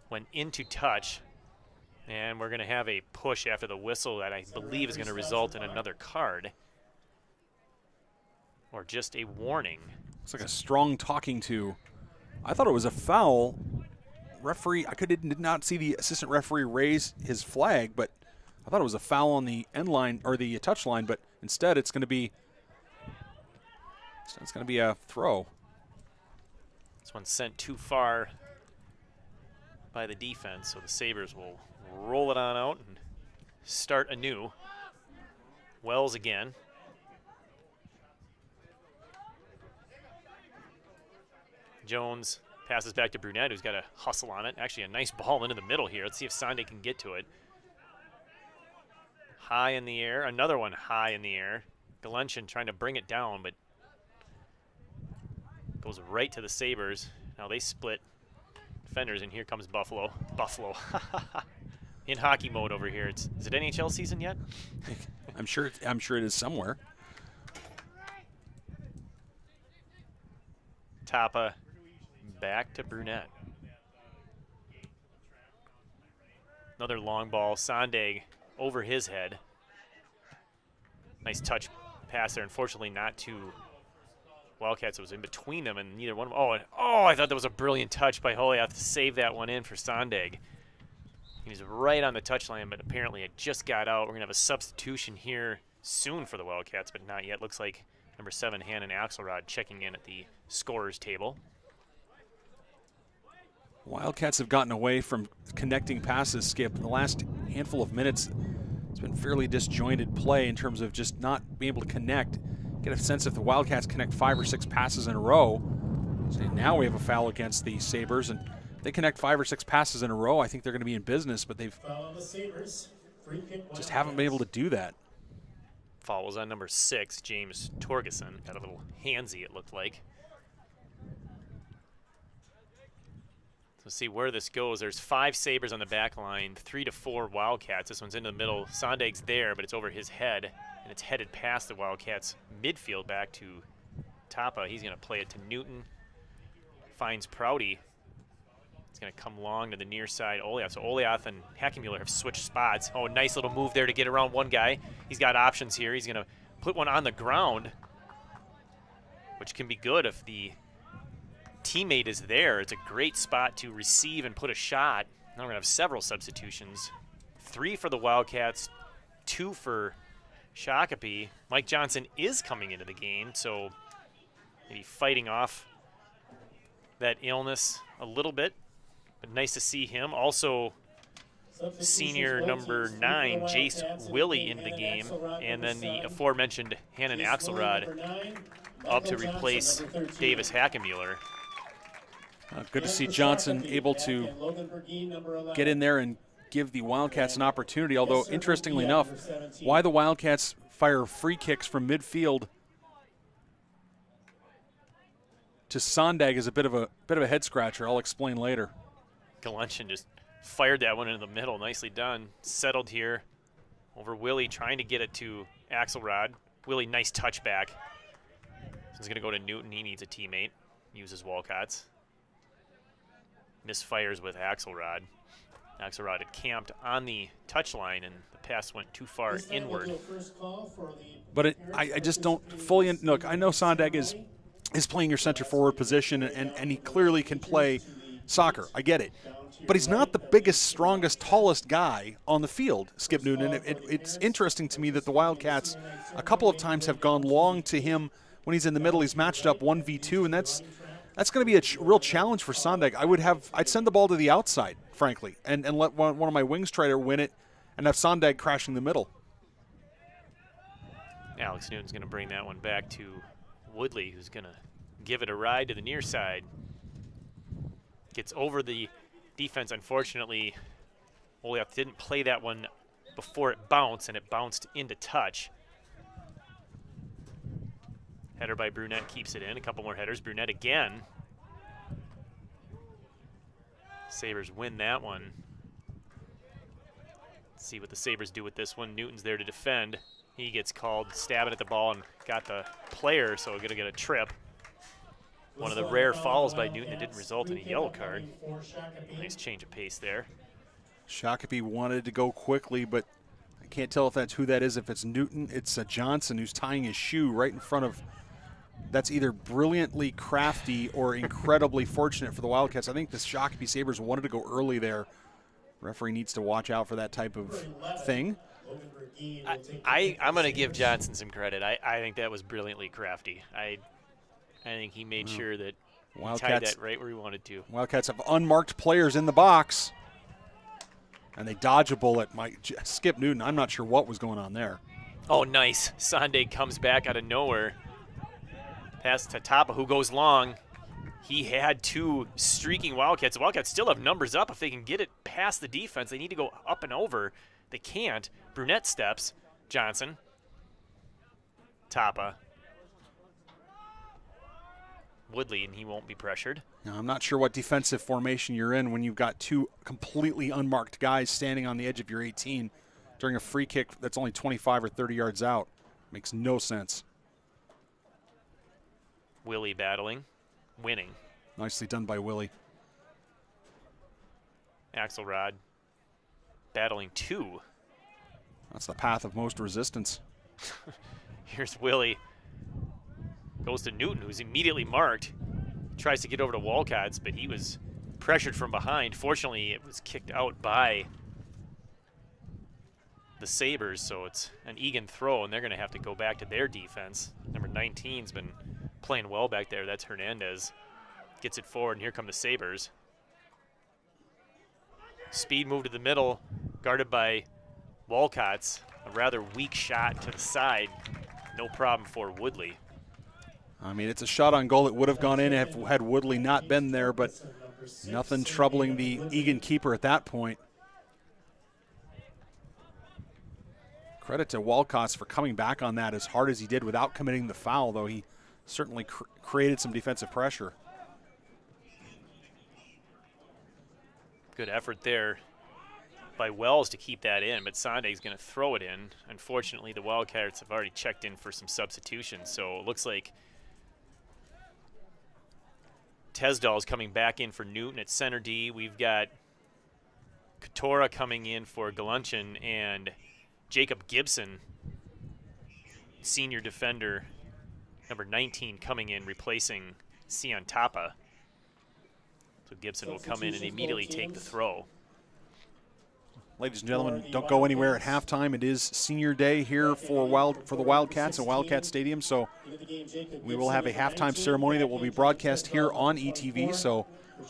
Went into touch, and we're going to have a push after the whistle that I believe is going to result in another card. Or just a warning. It's like a strong talking to. I thought it was a foul. Referee, did not see the assistant referee raise his flag, but I thought it was a foul on the end line or the touch line. But instead, it's going to be a throw. This one's sent too far by the defense, so the Sabers will roll it on out and start anew. Wells again. Jones passes back to Brunette, who's got a hustle on it. Actually, a nice ball into the middle here. Let's see if Sande can get to it. High in the air. Another one high in the air. Galenchin trying to bring it down, but goes right to the Sabers. Now they split defenders, and here comes Buffalo. Buffalo. In hockey mode over here. Is it NHL season yet? I'm sure it is somewhere. Tapa back to Brunette. Another long ball. Sondag over his head. Nice touch pass there. Unfortunately, not to Wildcats. It was in between them, and neither one of them. Oh, I thought that was a brilliant touch by Holiath to save that one in for Sondag. He was right on the touchline, but apparently it just got out. We're going to have a substitution here soon for the Wildcats, but not yet. Looks like number 7, Hannon Axelrod, checking in at the scorer's table. Wildcats have gotten away from connecting passes, Skip. In the last handful of minutes, it's been fairly disjointed play in terms of just not being able to connect. Get a sense if the Wildcats connect 5 or 6 passes in a row. So now we have a foul against the Sabers, and if they connect 5 or 6 passes in a row, I think they're going to be in business, but they've just haven't been able to do that. Foul was on number 6, James Torgeson. Got a little handsy, it looked like. So see where this goes. There's 5 Sabers on the back line, 3 to 4 Wildcats. This one's in the middle. Sondag's there, but it's over his head, and it's headed past the Wildcats midfield back to Tapa. He's going to play it to Newton. Finds Prouty. It's going to come long to the near side. Oliath. So Oliath and Hackenmuller have switched spots. Oh, nice little move there to get around one guy. He's got options here. He's going to put one on the ground, which can be good if the teammate is there. It's a great spot to receive and put a shot. Now we're going to have several substitutions. 3 for the Wildcats, 2 for Shakopee. Mike Johnson is coming into the game, so maybe fighting off that illness a little bit. But nice to see him. Also, senior number 9, Jace Willie, into the game. And then the aforementioned Hannon Axelrod up to replace Davis Hackenmuller. Good to see Johnson able to get in there and give the Wildcats an opportunity, although interestingly enough, why the Wildcats fire free kicks from midfield to Sondag is a bit of a head scratcher. I'll explain later. Galunchen just fired that one into the middle. Nicely done. Settled here over Willie, trying to get it to Axelrod. Willie, nice touchback. He's going to go to Newton. He needs a teammate. Uses Wildcats. Misfires with Axelrod. Axelrod had camped on the touchline, and the pass went too far inward. But I just don't fully look. I know Sondag is playing your center forward position, and he clearly can play soccer. I get it. But he's not the biggest, strongest, tallest guy on the field, Skip Newton. And it's interesting to me that the Wildcats a couple of times have gone long to him when he's in the middle. He's matched up 1v2, and that's going to be a real challenge for Sondag. I'd send the ball to the outside, frankly, and let one of my wings try to win it and have Sondag crashing the middle. Alex Newton's going to bring that one back to Woodley, who's going to give it a ride to the near side. Gets over the defense. Unfortunately, Oliath didn't play that one before it bounced, and it bounced into touch. Header by Brunette keeps it in. A couple more headers. Brunette again. Sabers win that one. Let's see what the Sabers do with this one. Newton's there to defend. He gets called stabbing at the ball and got the player, so we're going to get a trip. One of the rare fouls by Newton that didn't result in a yellow card. Nice change of pace there. Shakopee wanted to go quickly, but I can't tell if that's who that is. If it's Newton, it's Johnson who's tying his shoe right in front of. That's either brilliantly crafty or incredibly fortunate for the Wildcats. I think the Shakopee Sabres wanted to go early there. Referee needs to watch out for that type of thing. I'm going to give Johnson some credit. I think that was brilliantly crafty. I think he made sure that he tied that right where he wanted to. Wildcats have unmarked players in the box, and they dodge a bullet. Skip Newton, I'm not sure what was going on there. Oh, nice. Sondag comes back out of nowhere. Pass to Tapa, who goes long. He had two streaking Wildcats. The Wildcats still have numbers up. If they can get it past the defense, they need to go up and over. They can't. Brunette steps. Johnson. Tapa. Woodley, and he won't be pressured. Now, I'm not sure what defensive formation you're in when you've got two completely unmarked guys standing on the edge of your 18 during a free kick that's only 25 or 30 yards out. Makes no sense. Willie battling, winning. Nicely done by Willie. Axelrod battling two. That's the path of most resistance. Here's Willie. Goes to Newton, who's immediately marked. Tries to get over to Wildcats, but he was pressured from behind. Fortunately, it was kicked out by the Sabres, so it's an Eagan throw, and they're going to have to go back to their defense. Number 19's been playing well back there. That's Hernandez. Gets it forward, and here come the Sabres. Speed move to the middle, guarded by Wildcats. A rather weak shot to the side. No problem for Woodley. I mean, it's a shot on goal that would have gone in had Woodley not been there, but nothing troubling the Eagan keeper at that point. Credit to Wildcats for coming back on that as hard as he did without committing the foul, though he certainly created some defensive pressure. Good effort there by Wells to keep that in, but Sondag's going to throw it in. Unfortunately, the Wildcats have already checked in for some substitutions, so it looks like Tesdall's coming back in for Newton at center D. We've got Katora coming in for Galunchen, and Jacob Gibson, senior defender, number 19, coming in, replacing Sion Tapa. So Gibson will come in and immediately take the throw. Ladies and gentlemen, don't go anywhere at halftime. It is senior day here for the Wildcats at Wildcat Stadium, so we will have a halftime ceremony that will be broadcast here on ETV. So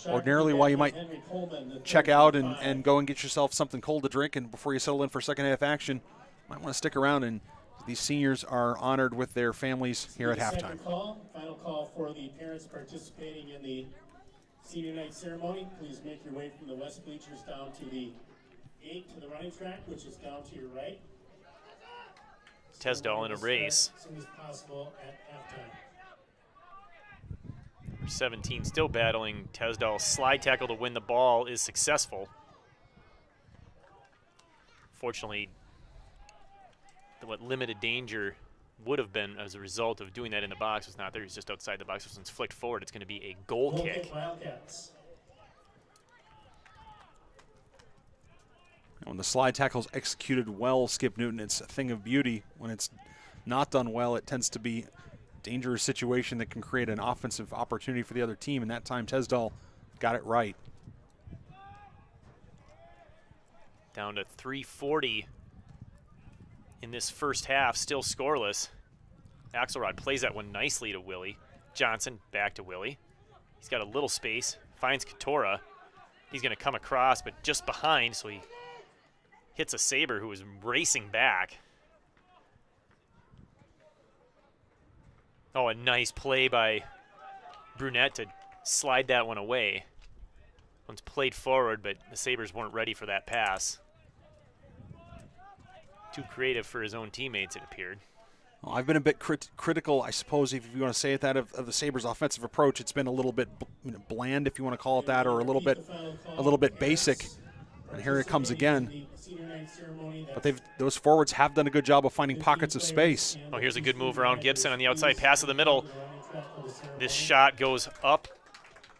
ordinarily, while you might check out and go and get yourself something cold to drink and before you settle in for second half action, you might want to stick around, and these seniors are honored with their families here at halftime. Final call for the parents participating in the senior night ceremony. Please make your way from the west bleachers down to the 8 to the running track, which is down to your right. Tesdall in a race. As soon as possible at halftime. Number 17 still battling. Tesdall slide tackle to win the ball is successful. Fortunately, what limited danger would have been as a result of doing that in the box was not there. He's just outside the box. Since it's flicked forward, it's going to be a goal kick. Wildcats. When the slide tackle's executed well, Skip Newton, it's a thing of beauty. When it's not done well, it tends to be a dangerous situation that can create an offensive opportunity for the other team, and that time Tesdall got it right. Down to 3:40 in this first half, still scoreless. Axelrod plays that one nicely to Willie. Johnson back to Willie. He's got a little space, finds Katora. He's going to come across, but just behind, so he hits a Saber who was racing back. Oh, a nice play by Brunette to slide that one away. One's played forward, but the Sabres weren't ready for that pass. Too creative for his own teammates, it appeared. Well, I've been a bit critical, I suppose, if you want to say it, that of the Sabres' offensive approach. It's been a little bit bland, if you want to call it that, or a little bit basic. And here it comes again. But those forwards have done a good job of finding pockets of space. Oh, here's a good move around Gibson on the outside pass of the middle. This shot goes up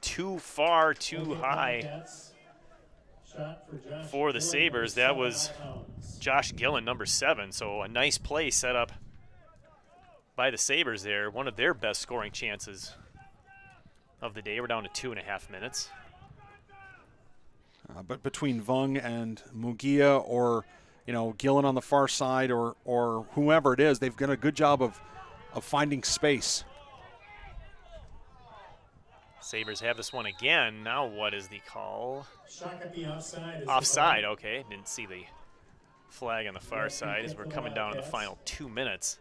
too far, too high for the Sabres. That was Josh Gillen, number 7. So a nice play set up by the Sabres there. One of their best scoring chances of the day. We're down to 2.5 minutes. But between Vung and Mugia, or Gillen on the far side, or whoever it is, they've done a good job of finding space. Sabres have this one again. Now what is the call? Shakopee offside. Offside, okay. Didn't see the flag on the far side as we're coming down to the final 2 minutes.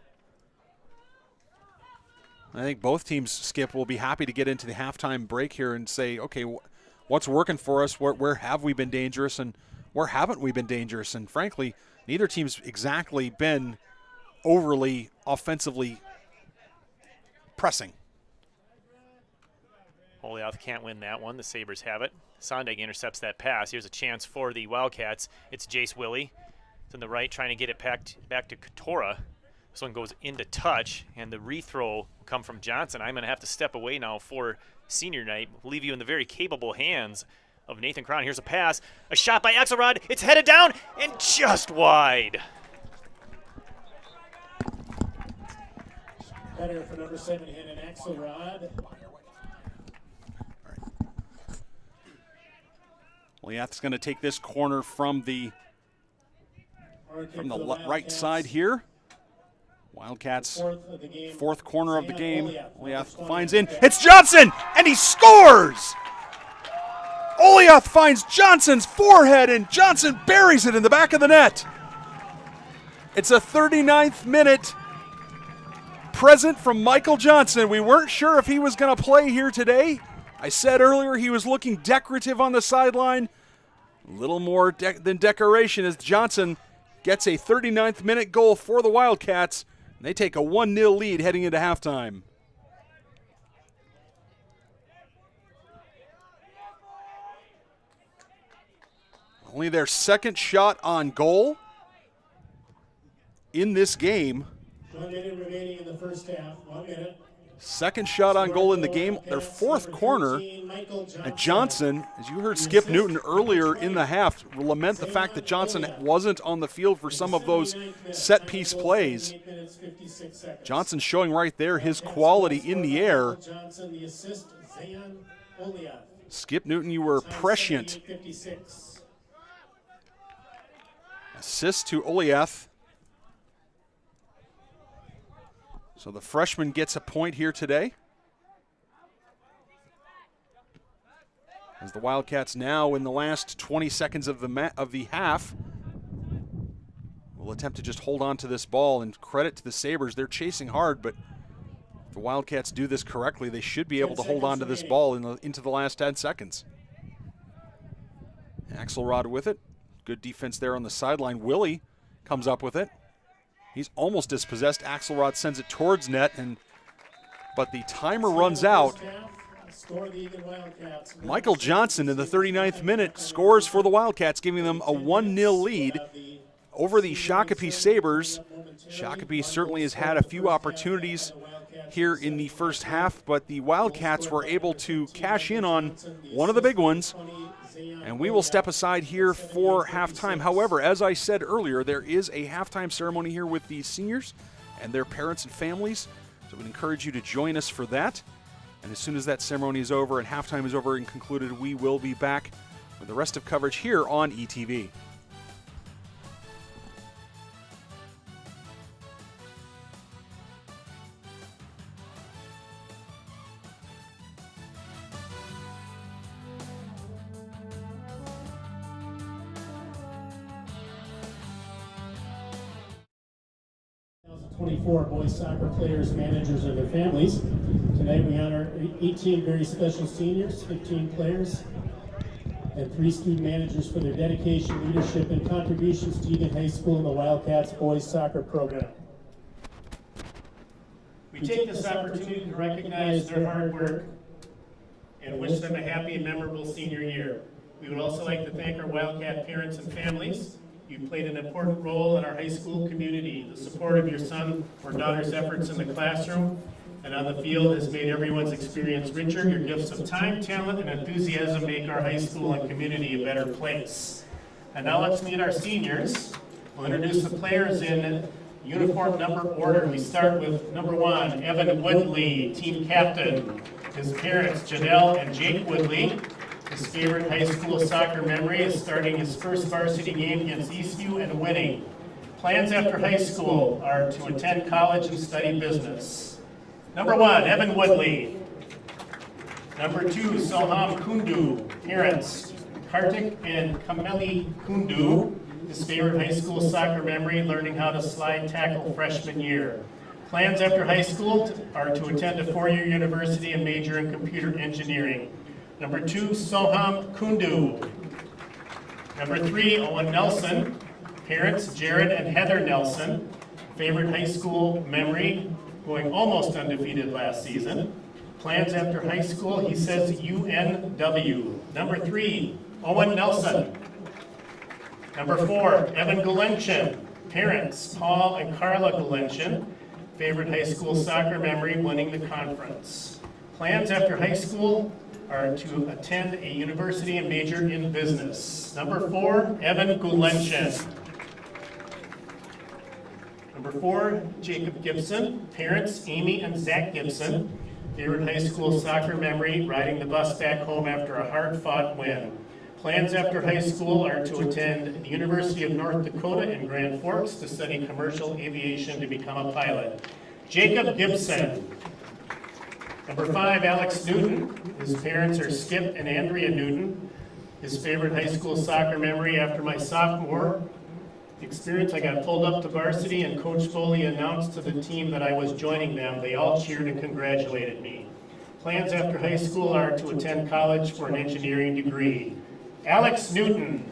I think both teams, Skip, will be happy to get into the halftime break here and say, okay, what's working for us? Where have we been dangerous, and where haven't we been dangerous? And frankly, neither team's exactly been overly offensively pressing. Holyoff can't win that one. The Sabres have it. Sondag intercepts that pass. Here's a chance for the Wildcats. It's Jace Willie. It's on the right, trying to get it back to Katora. This one goes into touch, and the rethrow will come from Johnson. I'm going to have to step away now for senior night. We'll leave you in the very capable hands of Nathan Cron. Here's a pass. A shot by Axelrod. It's headed down and just wide. Header for number 7, Hannah Axelrod. Leath's going to take this corner from the right side here. Wildcats, fourth corner of the game. Oleath finds in. It's Johnson, and he scores! Oleath finds Johnson's forehead, and Johnson buries it in the back of the net. It's a 39th minute present from Michael Johnson. We weren't sure if he was going to play here today. I said earlier he was looking decorative on the sideline. A little more than decoration as Johnson gets a 39th minute goal for the Wildcats. And they take a 1-0 lead heading into halftime. Only their second shot on goal in this game. 1 minute remaining in the first half. 1 minute. Second shot on goal in the game, their fourth corner. And Johnson, as you heard Skip Newton earlier in the half, lament the fact that Johnson wasn't on the field for some of those set-piece plays. Johnson showing right there his quality in the air. Skip Newton, you were prescient. Assist to Oliath. So the freshman gets a point here today. As the Wildcats now in the last 20 seconds of the half will attempt to just hold on to this ball, and credit to the Sabers. They're chasing hard, but if the Wildcats do this correctly, they should be able to hold on to this ball into the last 10 seconds. Axelrod with it. Good defense there on the sideline. Willie comes up with it. He's almost dispossessed. Axelrod sends it towards net, but the timer runs out. Michael Johnson in the 39th minute scores for the Wildcats, giving them a 1-0 lead over the Shakopee Sabers. Shakopee certainly has had a few opportunities here in the first half, but the Wildcats were able to cash in on one of the big ones, and we will step aside here for halftime. However, as I said earlier, there is a halftime ceremony here with the seniors and their parents and families, so we'd encourage you to join us for that. And as soon as that ceremony is over and halftime is over and concluded, we will be back with the rest of coverage here on ETV. Boys soccer players, managers, and their families. Tonight we honor 18 very special seniors, 15 players, and 3 student managers for their dedication, leadership, and contributions to Eagan High School and the Wildcats boys soccer program. We take this opportunity to recognize their hard work and wish them a happy and memorable senior year. We would also like to thank our Wildcat parents and families. You played an important role in our high school community. The support of your son or daughter's efforts in the classroom and on the field has made everyone's experience richer. Your gifts of time, talent, and enthusiasm make our high school and community a better place. And now let's meet our seniors. We'll introduce the players in uniform number order. We start with number 1, Evan Woodley, team captain. His parents, Janelle and Jake Woodley. His favorite high school soccer memory is starting his first varsity game against Eastview and winning. Plans after high school are to attend college and study business. Number 1, Evan Woodley. Number 2, Soham Kundu. Parents, Kartik and Kameli Kundu. His favorite high school soccer memory, learning how to slide tackle freshman year. Plans after high school are to attend a 4-year university and major in computer engineering. Number 2, Soham Kundu. Number 3, Owen Nelson. Parents, Jared and Heather Nelson. Favorite high school memory, going almost undefeated last season. Plans after high school, he says UNW. Number 3, Owen Nelson. Number 4, Evan Galenchin. Parents, Paul and Carla Galenchin. Favorite high school soccer memory, winning the conference. Plans after high school are to attend a university and major in business. Number 4, Evan Galenchin. Number 4, Jacob Gibson. Parents, Amy and Zach Gibson. Favorite high school soccer memory, riding the bus back home after a hard-fought win. Plans after high school are to attend the University of North Dakota in Grand Forks to study commercial aviation to become a pilot. Jacob Gibson. Number 5, Alex Newton. His parents are Skip and Andrea Newton. His favorite high school soccer memory after my sophomore experience, I got pulled up to varsity and Coach Foley announced to the team that I was joining them. They all cheered and congratulated me. Plans after high school are to attend college for an engineering degree. Alex Newton.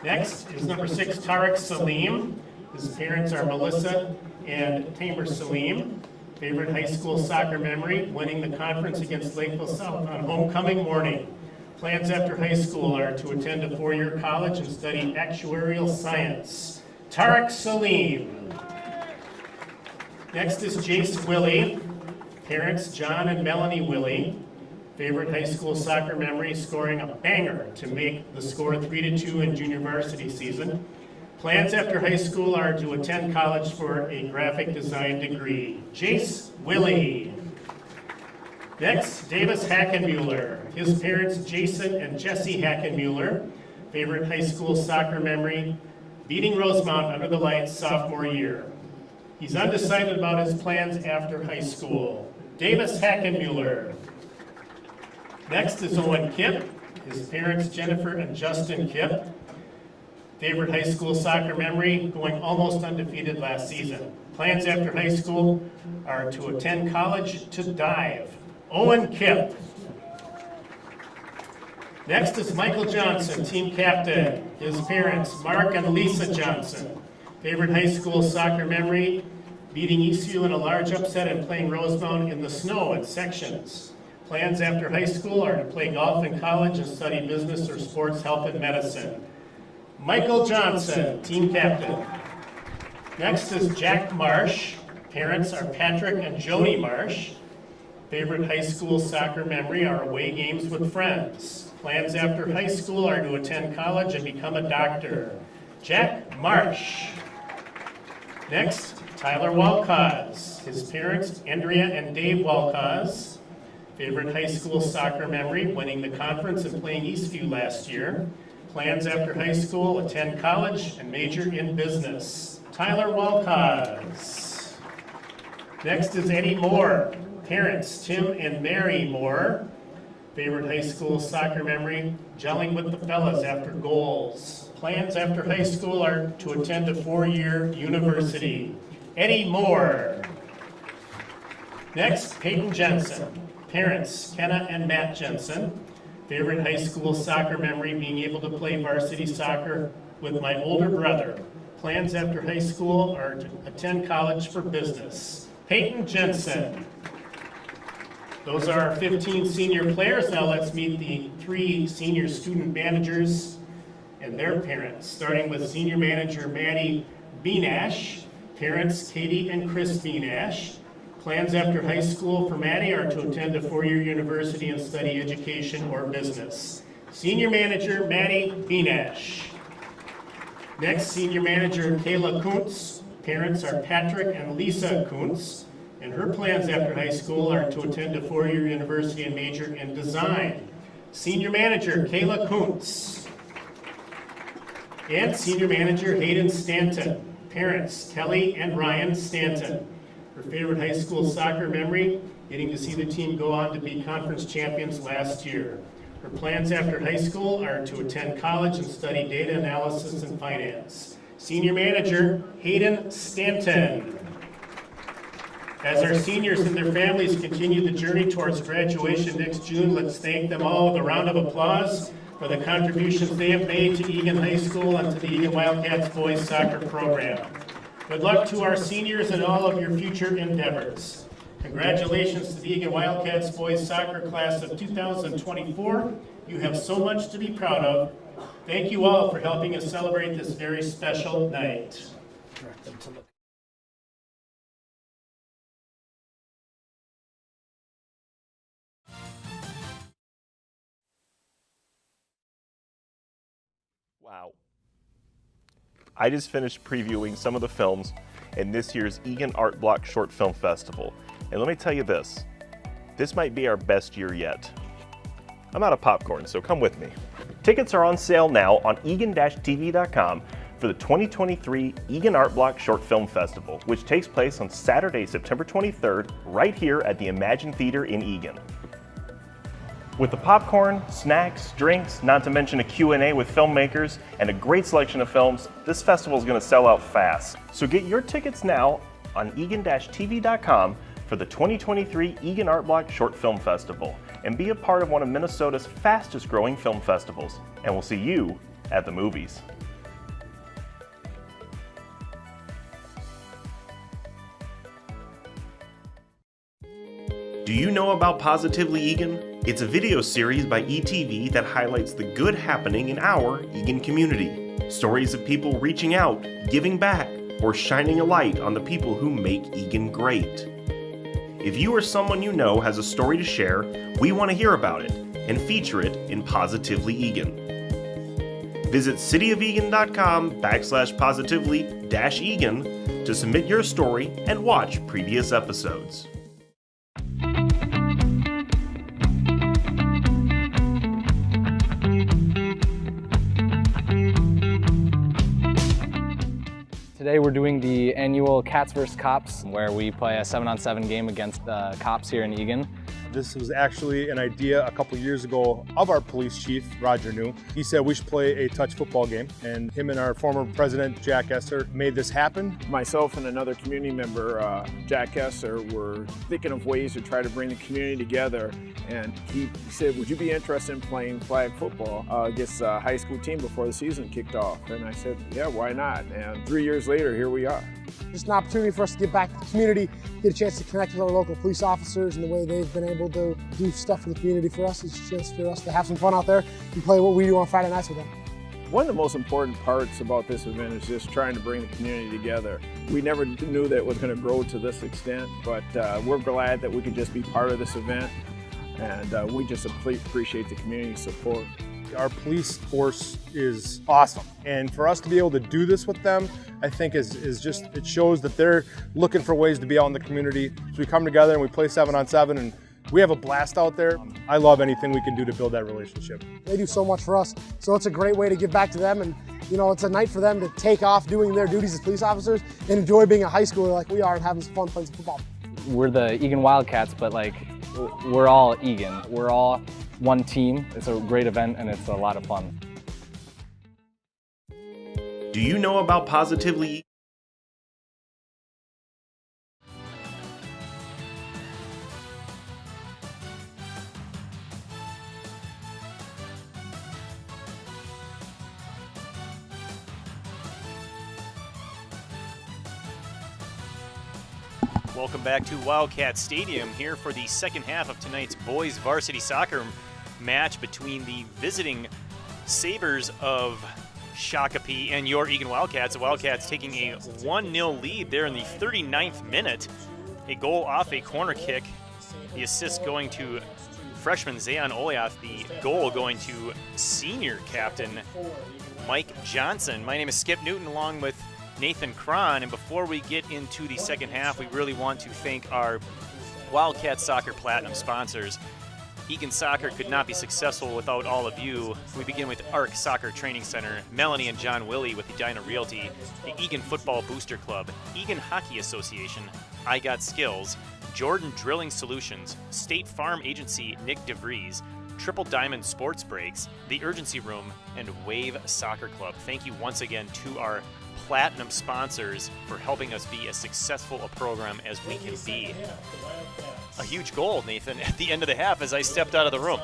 Next is number 6, Tariq Salim. His parents are Melissa and Tamer Salim. Favorite high school soccer memory, winning the conference against Lakeville South on homecoming morning. Plans after high school are to attend a 4-year college and study actuarial science. Tariq Salim. Next is Jace Willie. Parents, John and Melanie Willie. Favorite high school soccer memory, scoring a banger to make the score 3-2 in junior varsity season. Plans after high school are to attend college for a graphic design degree. Jace Willie. Next, Davis Hackenmuller. His parents, Jason and Jesse Hackenmuller. favorite high school soccer memory, beating Rosemount under the lights sophomore year. He's undecided about his plans after high school. Davis Hackenmuller. Next is Owen Kipp, his parents Jennifer and Justin Kipp. Favorite high school soccer memory, going almost undefeated last season. Plans after high school are to attend college to dive. Owen Kipp. Next is Michael Johnson, team captain. His parents, Mark and Lisa Johnson. Favorite high school soccer memory, beating Eastview in a large upset and playing Rosemount in the snow in sections. Plans after high school are to play golf in college and study business or sports health and medicine. Michael Johnson, team captain. Next is Jack Marsh. Parents are Patrick and Jody Marsh. Favorite high school soccer memory are away games with friends. Plans after high school are to attend college and become a doctor. Jack Marsh. Next, Tyler Walcaz. His parents, Andrea and Dave Walcaz. Favorite high school soccer memory, winning the conference and playing Eastview last year. Plans after high school, attend college and major in business. Tyler Walcaz. Next is Eddie Moore. Parents, Tim and Mary Moore. Favorite high school soccer memory, gelling with the fellas after goals. Plans after high school are to attend a four-year university. Eddie Moore. Next, Peyton Jensen. Parents, Kenna and Matt Jensen. Favorite high school soccer memory, being able to play varsity soccer with my older brother. Plans after high school are to attend college for business. Peyton Jensen. Those are our 15 senior players. Now let's meet the 3 senior student managers and their parents, starting with senior manager Maddie Beanash, parents Katie and Chris Beanash. Plans after high school for Maddie are to attend a four-year university and study education or business. Senior manager Maddie Beanash. Next, senior manager Kayla Kuntz. Parents are Patrick and Lisa Kuntz. And her plans after high school are to attend a four-year university and major in design. Senior manager Kayla Kuntz. And senior manager Hayden Stanton. Parents Kelly and Ryan Stanton. Her favorite high school soccer memory, getting to see the team go on to be conference champions last year. Her plans after high school are to attend college and study data analysis and finance. Senior manager Hayden Stanton. As our seniors and their families continue the journey towards graduation next June, let's thank them all with a round of applause for the contributions they have made to Eagan High School and to the Eagan Wildcats boys soccer program. Good luck to our seniors and all of your future endeavors. Congratulations to the Eagan Wildcats boys soccer class of 2024. You have so much to be proud of. Thank you all for helping us celebrate this very special night. Wow. I just finished previewing some of the films in this year's Eagan Art Block Short Film Festival. And let me tell you this might be our best year yet. I'm out of popcorn, so come with me. Tickets are on sale now on eagan-tv.com for the 2023 Eagan Art Block Short Film Festival, which takes place on Saturday, September 23rd, right here at the Imagine Theater in Eagan. With the popcorn, snacks, drinks, not to mention a Q&A with filmmakers, and a great selection of films, this festival is going to sell out fast. So get your tickets now on eagan-tv.com for the 2023 Eagan Art Block Short Film Festival, and be a part of one of Minnesota's fastest growing film festivals. And we'll see you at the movies. Do you know about Positively Eagan? It's a video series by ETV that highlights the good happening in our Eagan community. Stories of people reaching out, giving back, or shining a light on the people who make Eagan great. If you or someone you know has a story to share, we want to hear about it and feature it in Positively Eagan. Visit cityofeagan.com/positively-eagan to submit your story and watch previous episodes. Today we're doing the annual Cats vs. Cops, where we play a 7-on-7 game against the cops here in Eagan. This was actually an idea a couple years ago of our police chief, Roger New. He said we should play a touch football game, and him and our former president, Jack Esser, made this happen. Myself and another community member, Jack Esser, were thinking of ways to try to bring the community together, and he said, would you be interested in playing flag football against a high school team before the season kicked off? And I said, yeah, why not? And 3 years later, here we are. Just an opportunity for us to give back to the community, get a chance to connect with our local police officers and the way they've been able to do stuff for the community for us. It's just for us to have some fun out there and play what we do on Friday nights with them. One of the most important parts about this event is just trying to bring the community together. We never knew that it was going to grow to this extent, but we're glad that we could just be part of this event, and we just appreciate the community's support. Our police force is awesome, and for us to be able to do this with them, I think is just, it shows that they're looking for ways to be out in the community. So we come together and we play 7-on-7, and we have a blast out there. I love anything we can do to build that relationship. They do so much for us, so it's a great way to give back to them, and it's a night for them to take off doing their duties as police officers and enjoy being a high schooler like we are and having some fun playing some football. We're the Eagan Wildcats, but we're all Eagan. We're all one team. It's a great event and it's a lot of fun. Do you know about Positively? Welcome back to Wildcat Stadium here for the second half of tonight's boys varsity soccer match between the visiting Sabers of Shakopee and your Eagan Wildcats. The Wildcats taking a 1-0 lead there in the 39th minute. A goal off a corner kick. The assist going to freshman Zayon Oliath. The goal going to senior captain Mike Johnson. My name is Skip Newton along with Nathan Cron, and before we get into the second half, we really want to thank our Wildcat Soccer Platinum sponsors. Eagan Soccer could not be successful without all of you. We begin with ARC Soccer Training Center, Melanie and John Willie with Edina Realty, the Eagan Football Booster Club, Eagan Hockey Association, I Got Skills, Jordan Drilling Solutions, State Farm Agency Nick DeVries, Triple Diamond Sports Breaks, The Urgency Room, and Wave Soccer Club. Thank you once again to our Platinum sponsors for helping us be as successful a program as we can be. A huge goal, Nathan, at the end of the half as I stepped out of the room.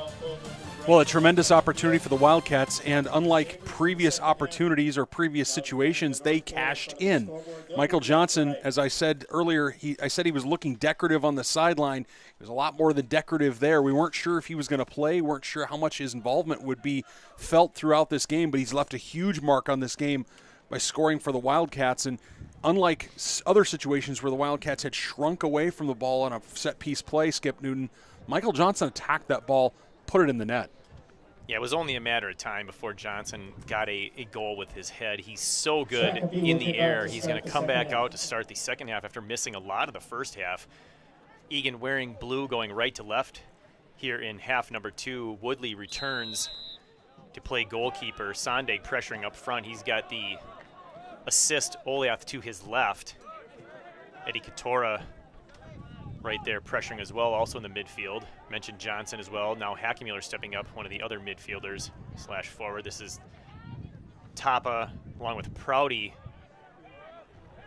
Well, a tremendous opportunity for the Wildcats, and unlike previous opportunities or previous situations, they cashed in. Michael Johnson, as I said earlier, I said he was looking decorative on the sideline. There's a lot more than decorative there. We weren't sure if he was going to play, weren't sure how much his involvement would be felt throughout this game, but he's left a huge mark on this game by scoring for the Wildcats. And unlike other situations where the Wildcats had shrunk away from the ball on a set-piece play, Skip Newton, Michael Johnson attacked that ball, put it in the net. Yeah, it was only a matter of time before Johnson got a goal with his head. He's so good in the air. He's going to come back out to start the second half after missing a lot of the first half. Eagan wearing blue going right to left here in half number 2. Woodley returns to play goalkeeper. Sondag pressuring up front. He's got the assist, Oliath to his left. Eddie Katora right there pressuring as well, also in the midfield. Mentioned Johnson as well. Now Hackemuller stepping up, one of the other midfielders / forward. This is Tapa along with Prouty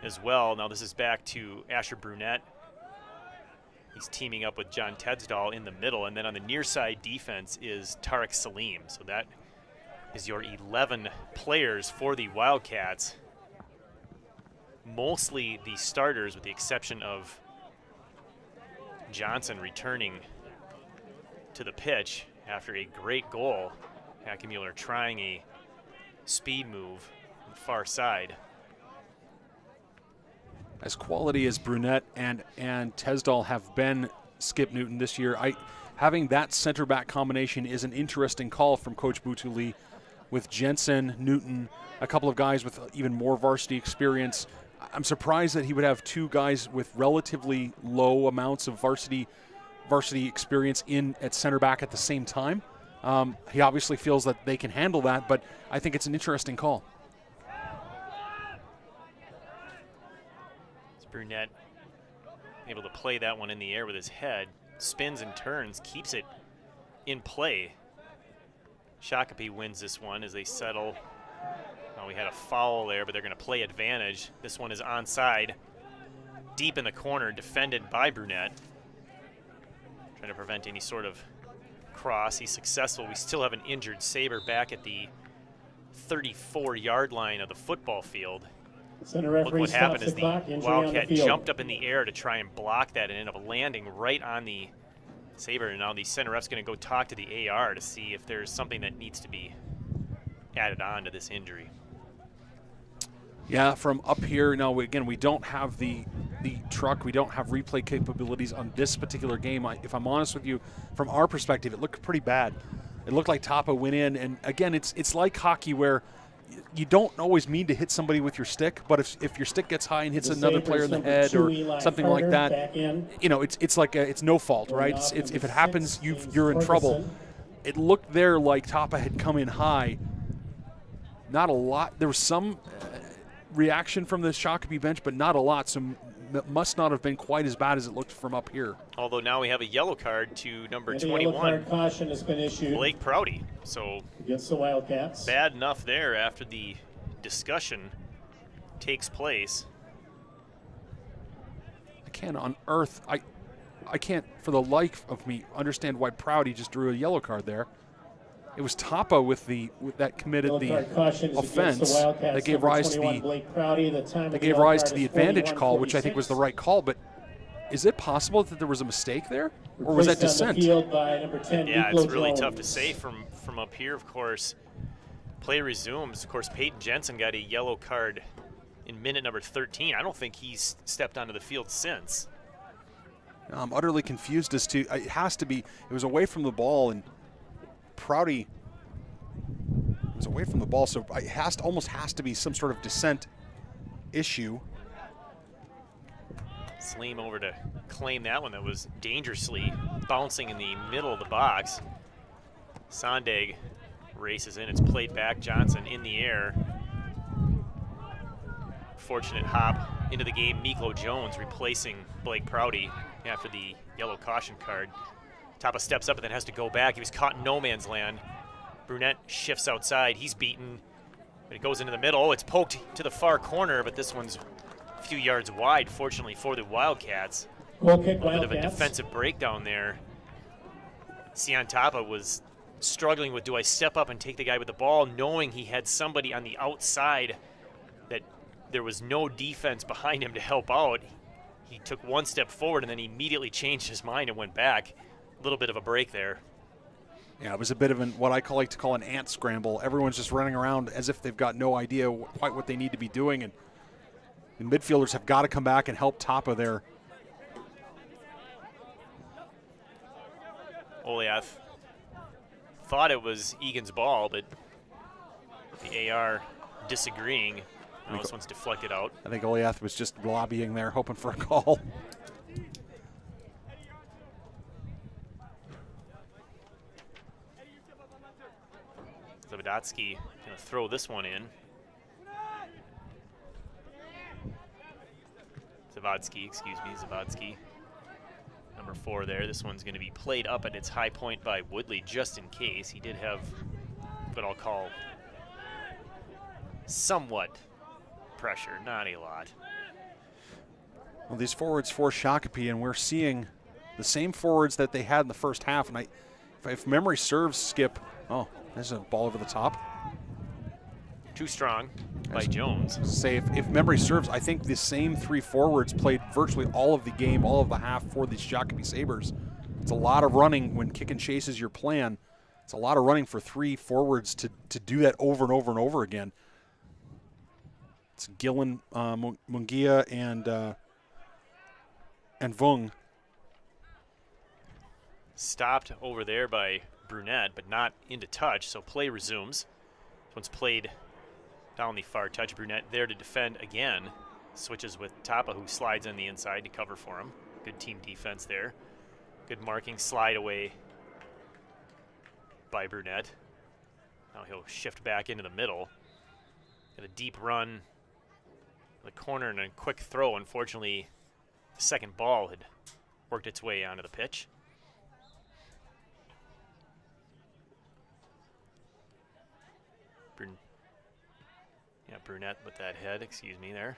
as well. Now this is back to Asher Brunette. He's teaming up with John Tedsdahl in the middle, and then on the near side defense is Tarek Salim. So that is your 11 players for the Wildcats. Mostly the starters with the exception of Johnson returning to the pitch after a great goal. Hackemuller trying a speed move on the far side. As quality as Brunette and Tedsdahl have been, Skip Newton, this year, having that center back combination is an interesting call from Coach Butuli, with Jensen, Newton, a couple of guys with even more varsity experience. I'm surprised that he would have two guys with relatively low amounts of varsity experience in at center back at the same time. He obviously feels that they can handle that, but I think it's an interesting call. Brunette able to play that one in the air with his head. Spins and turns, keeps it in play. Shakopee wins this one as they settle. Oh, we had a foul there, but they're going to play advantage. This one is onside. Deep in the corner, defended by Brunette. Trying to prevent any sort of cross. He's successful. We still have an injured Saber back at the 34-yard line of the football field. Look what happened is the Wildcat jumped up in the air to try and block that and ended up landing right on the Saber. And now the center ref's going to go talk to the AR to see if there's something that needs to be added on to this injury. Yeah, from up here, no, again, we don't have the truck. We don't have replay capabilities on this particular game. If I'm honest with you, from our perspective, it looked pretty bad. It looked like Tapa went in, and again, it's like hockey where you don't always mean to hit somebody with your stick, but if your stick gets high and hits another player in the head or something like that, you know, it's like it's no fault, right? If it happens, you're in trouble. It looked there like Tapa had come in high. Not a lot. There was some reaction from the Shakopee bench, but not a lot, so it must not have been quite as bad as it looked from up here. Although now we have a yellow card to number And 21, yellow card caution has been issued Blake Prouty. So against the Wildcats. bad enough there after the discussion takes place. I can't on earth, I can't for the life of me understand why Prouty just drew a yellow card there. It was Tapa that committed the offense that gave rise to the advantage call, which I think was the right call. But is it possible that there was a mistake there, or was that dissent? Yeah, it's really tough to say from up here. Of course, play resumes. Of course, Peyton Jensen got a yellow card in minute number 13. I don't think he's stepped onto the field since. I'm utterly confused as to it has to be. It was away from the ball and. Prouty was away from the ball, so it almost has to be some sort of dissent issue. Sleem over to claim that one that was dangerously bouncing in the middle of the box. Sondag races in. It's played back. Johnson in the air. Fortunate hop into the game. Miklo Jones replacing Blake Prouty after the yellow caution card. Tapa steps up and then has to go back. He was caught in no man's land. Brunette shifts outside. He's beaten. But it goes into the middle. Oh, it's poked to the far corner, but this one's a few yards wide, fortunately for the Wildcats. Goal kick, a bit of a Wildcats. defensive breakdown there. Sian Tapa was struggling with, do I step up and take the guy with the ball, knowing he had somebody on the outside that there was no defense behind him to help out. He took one step forward and then he immediately changed his mind and went back. A little bit of a break there. Yeah, it was a bit of what I like to call an ant scramble. Everyone's just running around as if they've got no idea quite what they need to be doing, and the midfielders have got to come back and help Tapa there. Oliath thought it was Egan's ball, but the AR disagreeing. Now this one's deflected out. I think Oliath was just lobbying there, hoping for a call. Zavodatsky going to throw this one in. Zavodsky. Number 4 there. This one's going to be played up at its high point by Woodley just in case. He did have what I'll call somewhat pressure, not a lot. Well, these forwards for Shakopee, and we're seeing the same forwards that they had in the first half. And if memory serves, Skip, oh, there's a ball over the top. Too strong by Jones. Say, if memory serves, I think the same 3 forwards played virtually all of the game, all of the half for the Shakopee Sabers. It's a lot of running when kick and chase is your plan. It's a lot of running for 3 forwards to do that over and over and over again. It's Gillen, Mungia, and Vung. Stopped over there by Brunette, but not into touch, so play resumes. This one's played down the far touch. Brunette there to defend again. Switches with Tapa, who slides on the inside to cover for him. Good team defense there. Good marking, slide away by Brunette. Now he'll shift back into the middle. Got a deep run. the corner and a quick throw. Unfortunately, the second ball had worked its way onto the pitch. Brunette with that head, excuse me there.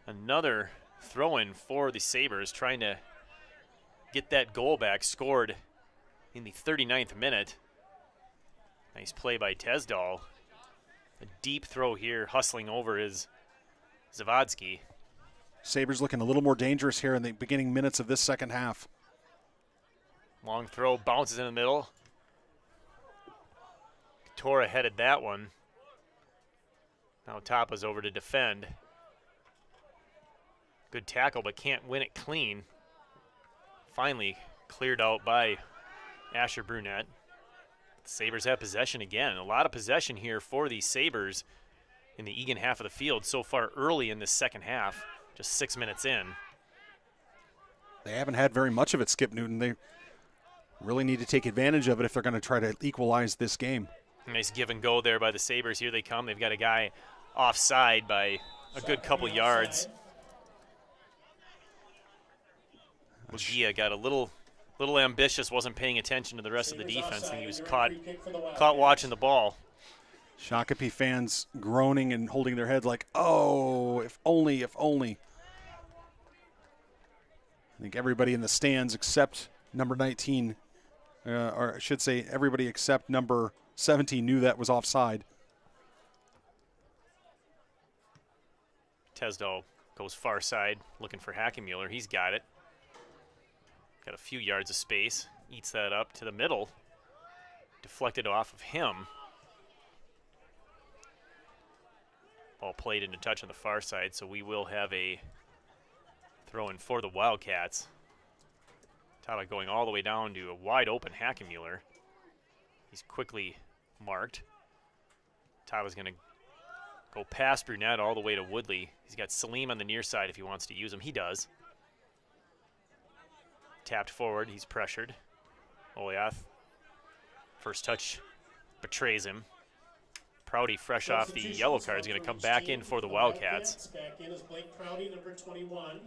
Another throw-in for the Sabres, trying to get that goal back, scored in the 39th minute. Nice play by Tesdal. A deep throw here, hustling over is Zavodsky. Sabres looking a little more dangerous here in the beginning minutes of this second half. Long throw, bounces in the middle. Tora headed that one. Now Tapa's over to defend. Good tackle, but can't win it clean. Finally cleared out by Asher Brunette. Sabres have possession again. A lot of possession here for the Sabres in the Eagan half of the field so far early in this second half, just 6 minutes in. They haven't had very much of it, Skip Newton. They really need to take advantage of it if they're going to try to equalize this game. Nice give and go there by the Sabres. Here they come. They've got a guy offside by a good couple yards. Mugia got a little ambitious, wasn't paying attention to the rest of the defense, and he was caught watching the ball. Shakopee fans groaning and holding their heads like, oh, if only, if only. I think everybody in the stands except number 19, or I should say everybody except number 17 knew that was offside. Tesdal goes far side looking for Hackenmuller. He's got it. Got a few yards of space. Eats that up to the middle. Deflected off of him. Ball played into touch on the far side, so we will have a throw in for the Wildcats. Tata going all the way down to a wide open Hackenmuller. He's quickly marked. Tata's going to go past Brunette all the way to Woodley. He's got Salim on the near side if he wants to use him. He does. Tapped forward. He's pressured. Oliath. First touch betrays him. Prouty, fresh off the yellow card, is going to come back in for the Wildcats. Back in is Blake Prouty, number 21.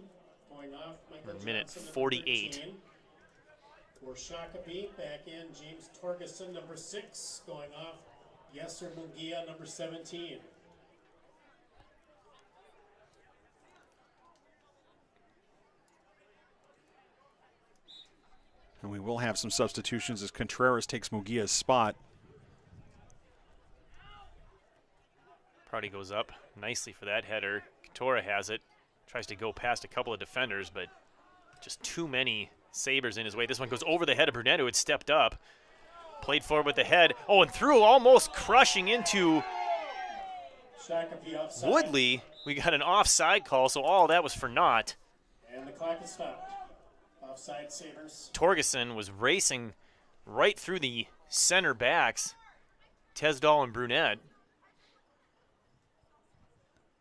Going off Michael Minute Johnson, 48. 13. For Shakopee, back in James Torgerson, number 6. Going off Yesser Mungia, number 17. And we will have some substitutions as Contreras takes Mugia's spot. Prouty goes up nicely for that header. Katora has it. Tries to go past a couple of defenders, but just too many Sabres in his way. This one goes over the head of Burnett, who had stepped up. Played forward with the head. Oh, and through, almost crushing into Woodley. We got an offside call, so all that was for naught. And the clock is stopped. Offside Sabres. Torgerson was racing right through the center backs, Tesdal and Brunette.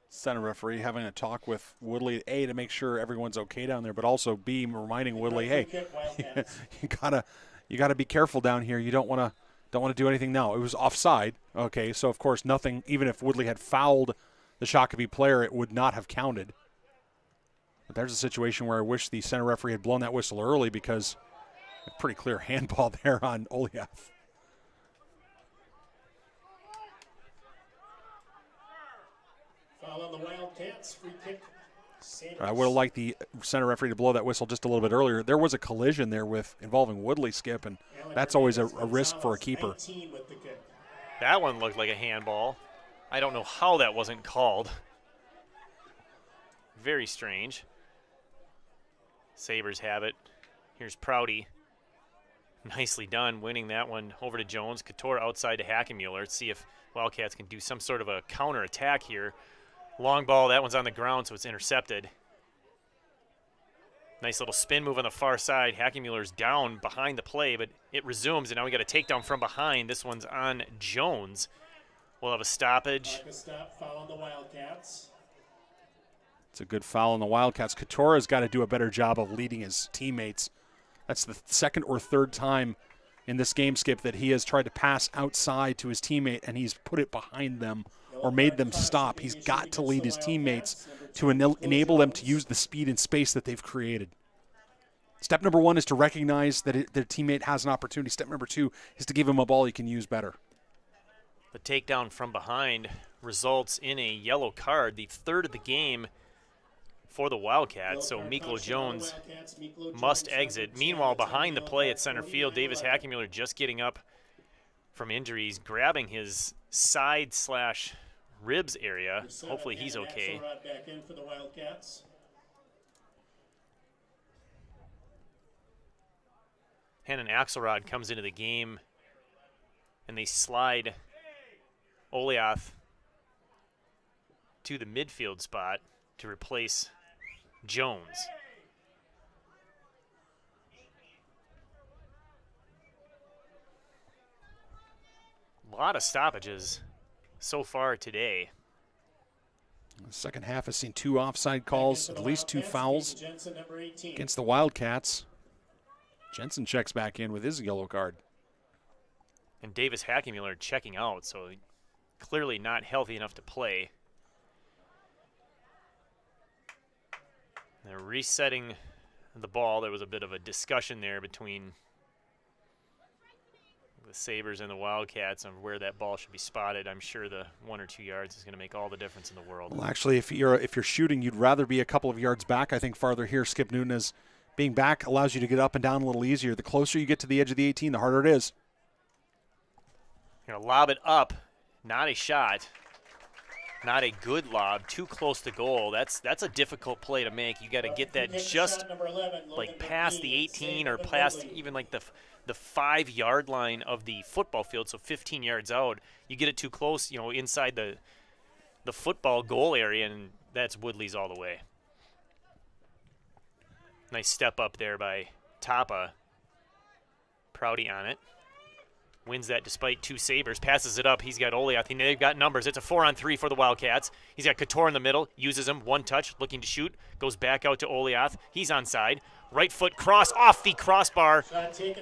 Center referee having a talk with Woodley, A, to make sure everyone's okay down there, but also B, reminding Woodley, hey, you gotta be careful down here. You don't want to do anything now. It was offside. Okay, so of course nothing. Even if Woodley had fouled the Shakopee player, it would not have counted. But there's a situation where I wish the center referee had blown that whistle early, because a pretty clear handball there on Oliath. Foul on the Wildcats, free kick. Sabres. I would have liked the center referee to blow that whistle just a little bit earlier. There was a collision there involving Woodley, Skip, and that's always a risk for a keeper. That one looked like a handball. I don't know how that wasn't called. Very strange. Sabres have it. Here's Prouty. Nicely done, winning that one over to Jones. Couture outside to Hackenmuller. Let's see if Wildcats can do some sort of a counter attack here. Long ball, that one's on the ground, so it's intercepted. Nice little spin move on the far side. Hackenmuller's down behind the play, but it resumes, and now we got a takedown from behind. This one's on Jones. We'll have a stoppage. Foul on the Wildcats. It's a good foul on the Wildcats. Katora's got to do a better job of leading his teammates. That's the second or third time in this game, Skip, that he has tried to pass outside to his teammate, and he's put it behind them or made them stop. He's got to lead his teammates to enable them to use the speed and space that they've created. Step number 1 is to recognize that their teammate has an opportunity. Step number 2 is to give him a ball he can use better. The takedown from behind results in a yellow card, the third of the game for the Wildcats. So Miklo Jones must exit. Meanwhile, behind the play at center field, Davis Hackenmuller just getting up from injuries, grabbing his side/ribs area. Hopefully he's okay. Hannon Axelrod comes into the game, and they slide Oliath to the midfield spot to replace Jones. A lot of stoppages so far today. The second half has seen 2 offside calls, at least 2 fouls against the Wildcats. Jensen checks back in with his yellow card. And Davis Hackenmuller checking out, so clearly not healthy enough to play. They're resetting the ball. There was a bit of a discussion there between the Sabers and the Wildcats on where that ball should be spotted. I'm sure the 1 or 2 yards is going to make all the difference in the world. Well, actually, if you're shooting, you'd rather be a couple of yards back. I think farther here, Skip Nunez being back allows you to get up and down a little easier. The closer you get to the edge of the 18, the harder it is. Going to lob it up. Not a shot. Not a good lob. Too close to goal. That's a difficult play to make. You got to get that just like past the 18 or past even like the 5-yard line of the football field, so 15 yards out. You get it too close, inside the football goal area, and that's Woodley's all the way. Nice step up there by Tapa. Prouty on it. Wins that despite 2 Sabers. Passes it up. He's got Oliath. They've got numbers. It's a 4-on-3 for the Wildcats. He's got Couture in the middle. Uses him. 1 touch. Looking to shoot. Goes back out to Oliath. He's onside. Right foot cross off the crossbar.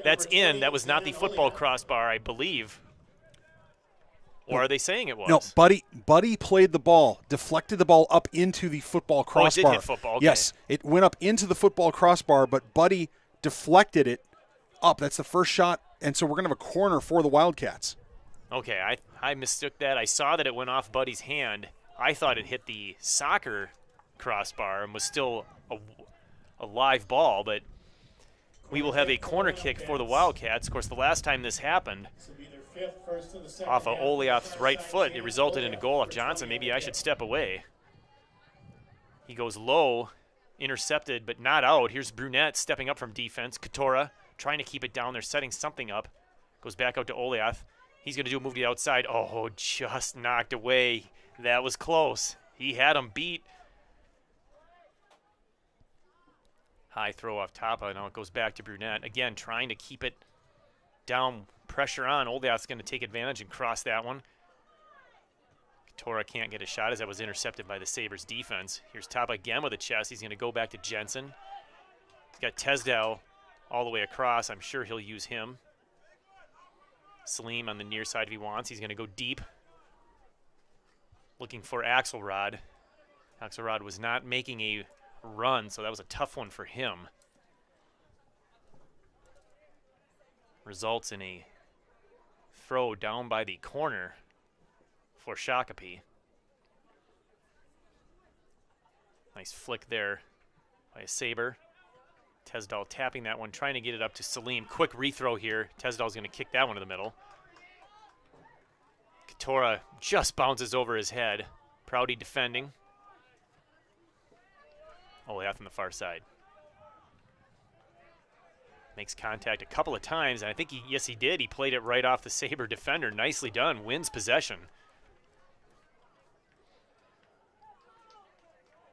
That's in. That was not the football crossbar, I believe. Or are they saying it was? No, Buddy played the ball, deflected the ball up into the football crossbar. Oh, it did hit football. Okay. Yes, it went up into the football crossbar, but Buddy deflected it up. That's the first shot, and so we're going to have a corner for the Wildcats. Okay, I mistook that. I saw that it went off Buddy's hand. I thought it hit the soccer crossbar and was still a live ball, but we will have a corner kick for the Wildcats. Of course, the last time this happened, off of Oliath's right foot, it resulted in a goal off Johnson. Maybe I should step away. He goes low, intercepted, but not out. Here's Brunette stepping up from defense. Katora trying to keep it down. They're setting something up. Goes back out to Oliath. He's going to do a move to the outside. Oh, just knocked away. That was close. He had him beat. High throw off Tapa. Now it goes back to Brunette. Again, trying to keep it down. Pressure on. Oliath's going to take advantage and cross that one. Katora can't get a shot as that was intercepted by the Sabres defense. Here's Tapa again with a chest. He's going to go back to Jensen. He's got Tesdale all the way across. I'm sure he'll use him. Salim on the near side if he wants. He's going to go deep. Looking for Axelrod. Axelrod was not making a run, so that was a tough one for him. Results in a throw down by the corner for Shakopee. Nice flick there by a Saber. Tesdal tapping that one, trying to get it up to Salim. Quick rethrow here. Tesdal's going to kick that one to the middle. Katora just bounces over his head. Prouty defending. Oliath on the far side. Makes contact a couple of times, and I think yes, he did. He played it right off the Saber defender. Nicely done. Wins possession.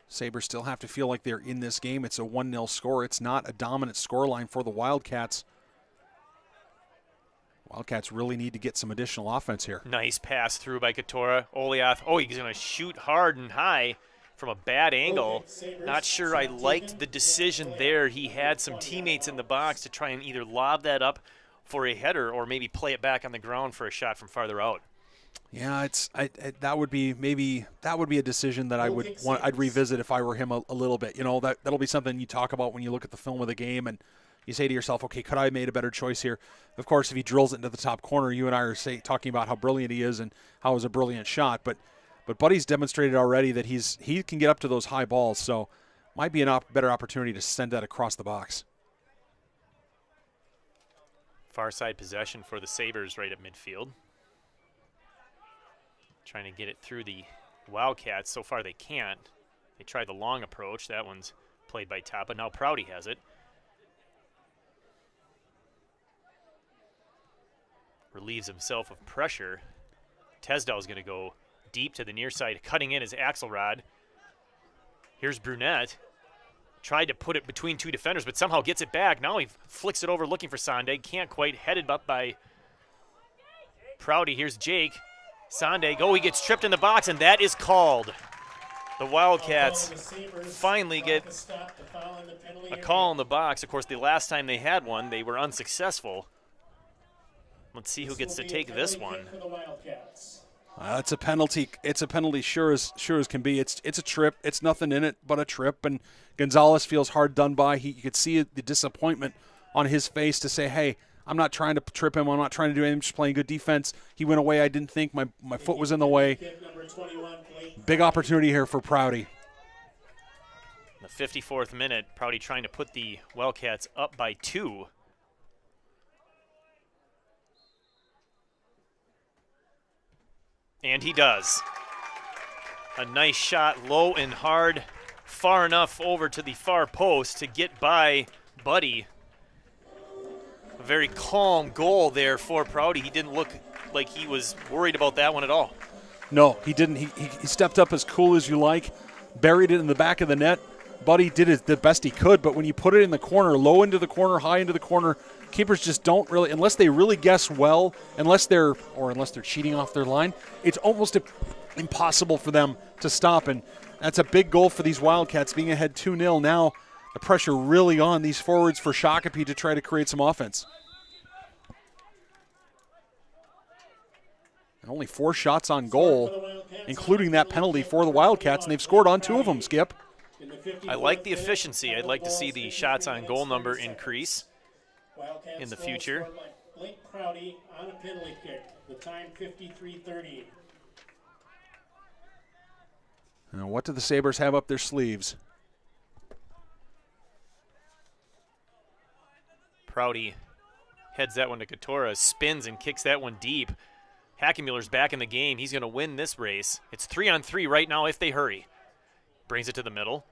Sabres still have to feel like they're in this game. It's a 1-0 score. It's not a dominant scoreline for the Wildcats. Wildcats really need to get some additional offense here. Nice pass through by Katora. Oliath, oh, he's going to shoot hard and high from a bad angle. Not sure I liked the decision there. He had some teammates in the box to try and either lob that up for a header or maybe play it back on the ground for a shot from farther out. Yeah, that would be a decision that I'd revisit if I were him a little bit. That'll be something you talk about when you look at the film of the game and you say to yourself, okay, could I have made a better choice here? Of course, if he drills it into the top corner, you and I are talking about how brilliant he is and how it was a brilliant shot. But Buddy's demonstrated already that he can get up to those high balls, so might be a better opportunity to send that across the box. Far side possession for the Sabers right at midfield. Trying to get it through the Wildcats. So far they can't. They tried the long approach. That one's played by Top, but now Prouty has it. Relieves himself of pressure. Tesdall's going to go deep to the near side. Cutting in is Axelrod. Here's Brunette. Tried to put it between two defenders, but somehow gets it back. Now he flicks it over looking for Sondag. Can't quite. Headed up by Prouty. Here's Jake. Sondag. Oh, he gets tripped in the box, and that is called. The Wildcats finally get a call in the box. Of course, the last time they had one, they were unsuccessful. Let's see who gets to take this one. It's a penalty. It's a penalty, sure as can be. It's a trip. It's nothing in it but a trip. And Gonzalez feels hard done by. You could see the disappointment on his face to say, "Hey, I'm not trying to trip him. I'm not trying to do anything. I'm just playing good defense. He went away. I didn't think my foot was in the way." Big opportunity here for Prouty. In the 54th minute, Prouty trying to put the Wildcats up by 2. And he does. A nice shot, low and hard, far enough over to the far post to get by Buddy. A very calm goal there for Prouty. He didn't look like he was worried about that one at all. No, he didn't. He stepped up as cool as you like, buried it in the back of the net. Buddy did the best he could, but when you put it in the corner, low into the corner, high into the corner, keepers just don't really, unless they really guess well, unless they're cheating off their line, it's almost impossible for them to stop. And that's a big goal for these Wildcats, being ahead 2-0. Now the pressure really on these forwards for Shakopee to try to create some offense. And only 4 shots on goal, including that penalty for the Wildcats, and they've scored on 2 of them, Skip. I like the efficiency. I'd like to see the shots on goal number increase in the future. Blake Prouty on a penalty kick. The time 53:30. Now, what do the Sabers have up their sleeves? Prouty heads that one to Katora, spins and kicks that one deep. Hackemüller's back in the game. He's going to win this race. It's 3-on-3 right now if they hurry. Brings it to the middle.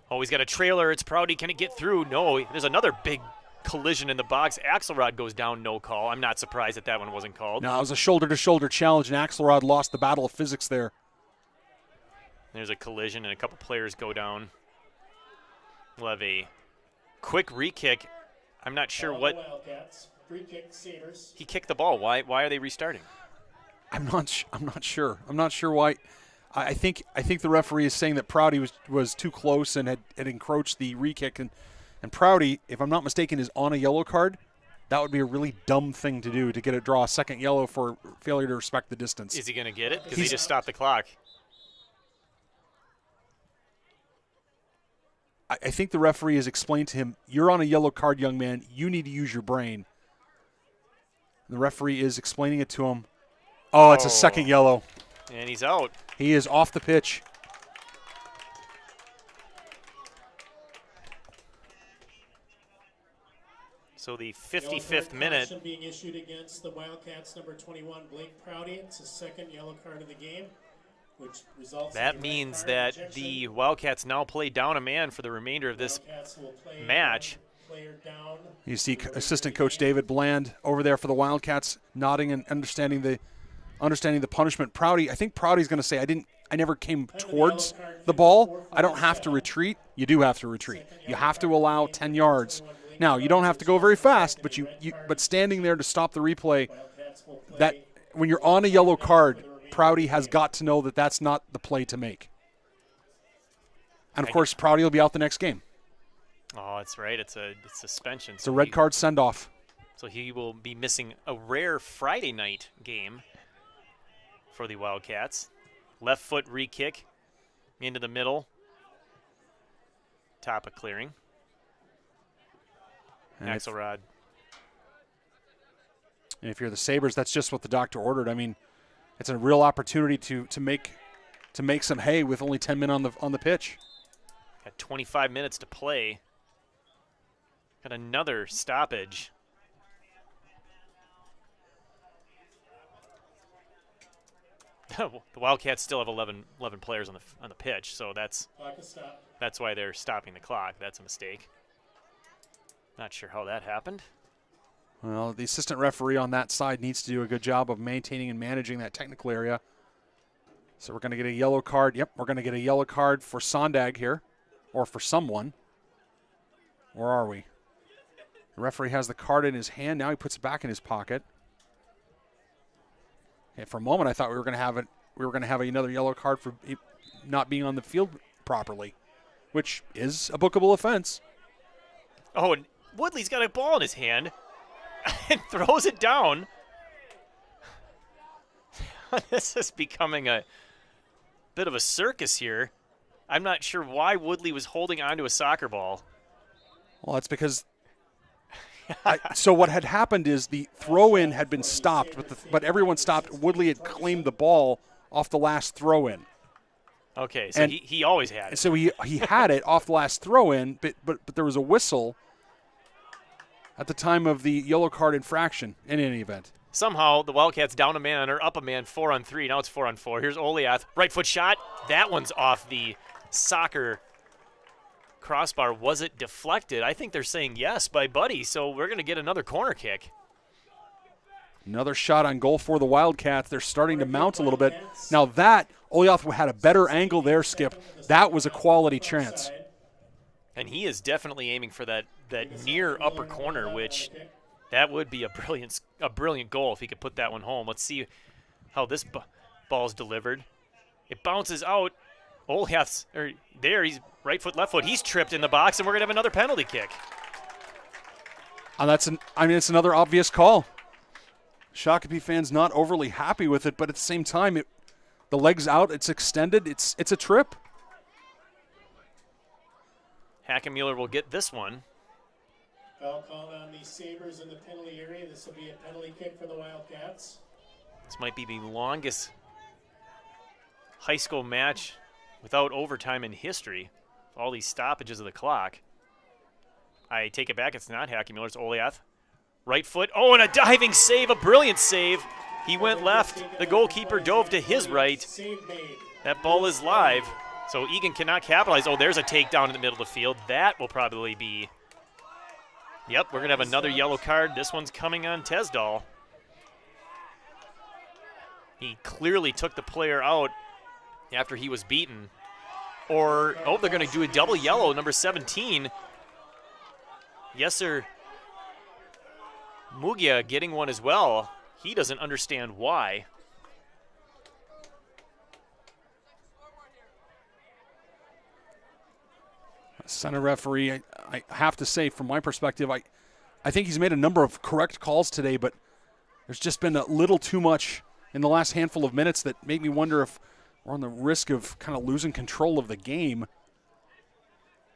Oh, he's got a trailer. It's Prouty. Can it get through? No. There's another big collision in the box. Axelrod goes down, no call. I'm not surprised that one wasn't called. No, it was a shoulder-to-shoulder challenge, and Axelrod lost the battle of physics there. There's a collision, and a couple players go down. We'll have a quick re-kick. I'm not sure what. Free kick, Sabers. He kicked the ball. Why are they restarting? I'm not sure. I'm not sure why. I think the referee is saying that Prouty was too close and had encroached the re-kick, and Prouty, if I'm not mistaken, is on a yellow card. That would be a really dumb thing to do, to draw a second yellow for failure to respect the distance. Is he going to get it? Because he just stopped the clock. I think the referee has explained to him, "You're on a yellow card, young man. You need to use your brain." And the referee is explaining it to him. Oh, it's a second yellow. And he's out. He is off the pitch. So the 55th minute. Being issued against the Wildcats, number 21, Blake Prouty. It's his second yellow card of the game, which results. That means that the Wildcats now play down a man for the remainder of this match. You see assistant coach David Bland over there for the Wildcats, nodding and understanding the punishment. Prouty, I think Prouty's going to say, I never came towards the ball. I don't have to retreat. You do have to retreat. You have to allow 10 yards. Now, you don't have to go very fast, but standing there to stop the replay, that when you're on a yellow card, Prouty has got to know that that's not the play to make. And of course, Prouty will be out the next game. Oh, that's right. It's a suspension. It's a red card send-off. So he will be missing a rare Friday night game. for the Wildcats. Left foot re-kick into the middle. Top of clearing. Axelrod. And if you're the Sabres, that's just what the doctor ordered. I mean, it's a real opportunity to make some hay with only 10 men on the pitch. Got 25 minutes to play. Got another stoppage. The Wildcats still have 11 players on the pitch, so that's why they're stopping the clock. That's a mistake. Not sure how that happened. Well, the assistant referee on that side needs to do a good job of maintaining and managing that technical area. So we're going to get a yellow card. Yep, we're going to get a yellow card for Sondag here, or for someone. Where are we? The referee has the card in his hand. Now he puts it back in his pocket. And for a moment, I thought we were going to have it. We were going to have another yellow card for not being on the field properly, which is a bookable offense. Oh, and Woodley's got a ball in his hand and throws it down. This is becoming a bit of a circus here. I'm not sure why Woodley was holding onto a soccer ball. Well, that's because. So what had happened is the throw-in had been stopped, but everyone stopped. Woodley had claimed the ball off the last throw-in. Okay, so he always had it. So he had it off the last throw-in, but there was a whistle at the time of the yellow card infraction in any event. Somehow the Wildcats down a man or up a man 4-on-3. Now it's 4-on-4. Here's Oliath. Right foot shot. That one's off the soccer crossbar. Was it deflected? I think they're saying yes by Buddy, so we're going to get another corner kick. Another shot on goal for the Wildcats. They're starting to mount a little bit. Now that, Oliath had a better angle there, Skip. That was a quality chance. And he is definitely aiming for that near upper corner, which that would be a brilliant goal if he could put that one home. Let's see how this ball's delivered. It bounces out. Oliath's there. He's right foot, left foot. He's tripped in the box, and we're going to have another penalty kick. And it's another obvious call. Shakopee fans not overly happy with it, but at the same time, the leg's out, it's extended, it's a trip. Hackenmuller will get this one. Foul called on the Sabers in the penalty area. This will be a penalty kick for the Wildcats. This might be the longest high school match without overtime in history. All these stoppages of the clock. I take it back. It's not Hackenmuller. It's Oliath. Right foot. Oh, and a diving save. A brilliant save. He went left. The goalkeeper dove to his right. That ball is live. So Eagan cannot capitalize. Oh, there's a takedown in the middle of the field. That will probably be... Yep, we're going to have another yellow card. This one's coming on Tesdal. He clearly took the player out after he was beaten. Or, oh, they're going to do a double yellow, number 17. Yes, sir. Mugia getting one as well. He doesn't understand why. Center referee, I have to say, from my perspective, I think he's made a number of correct calls today, but there's just been a little too much in the last handful of minutes that made me wonder if we're on the risk of kind of losing control of the game.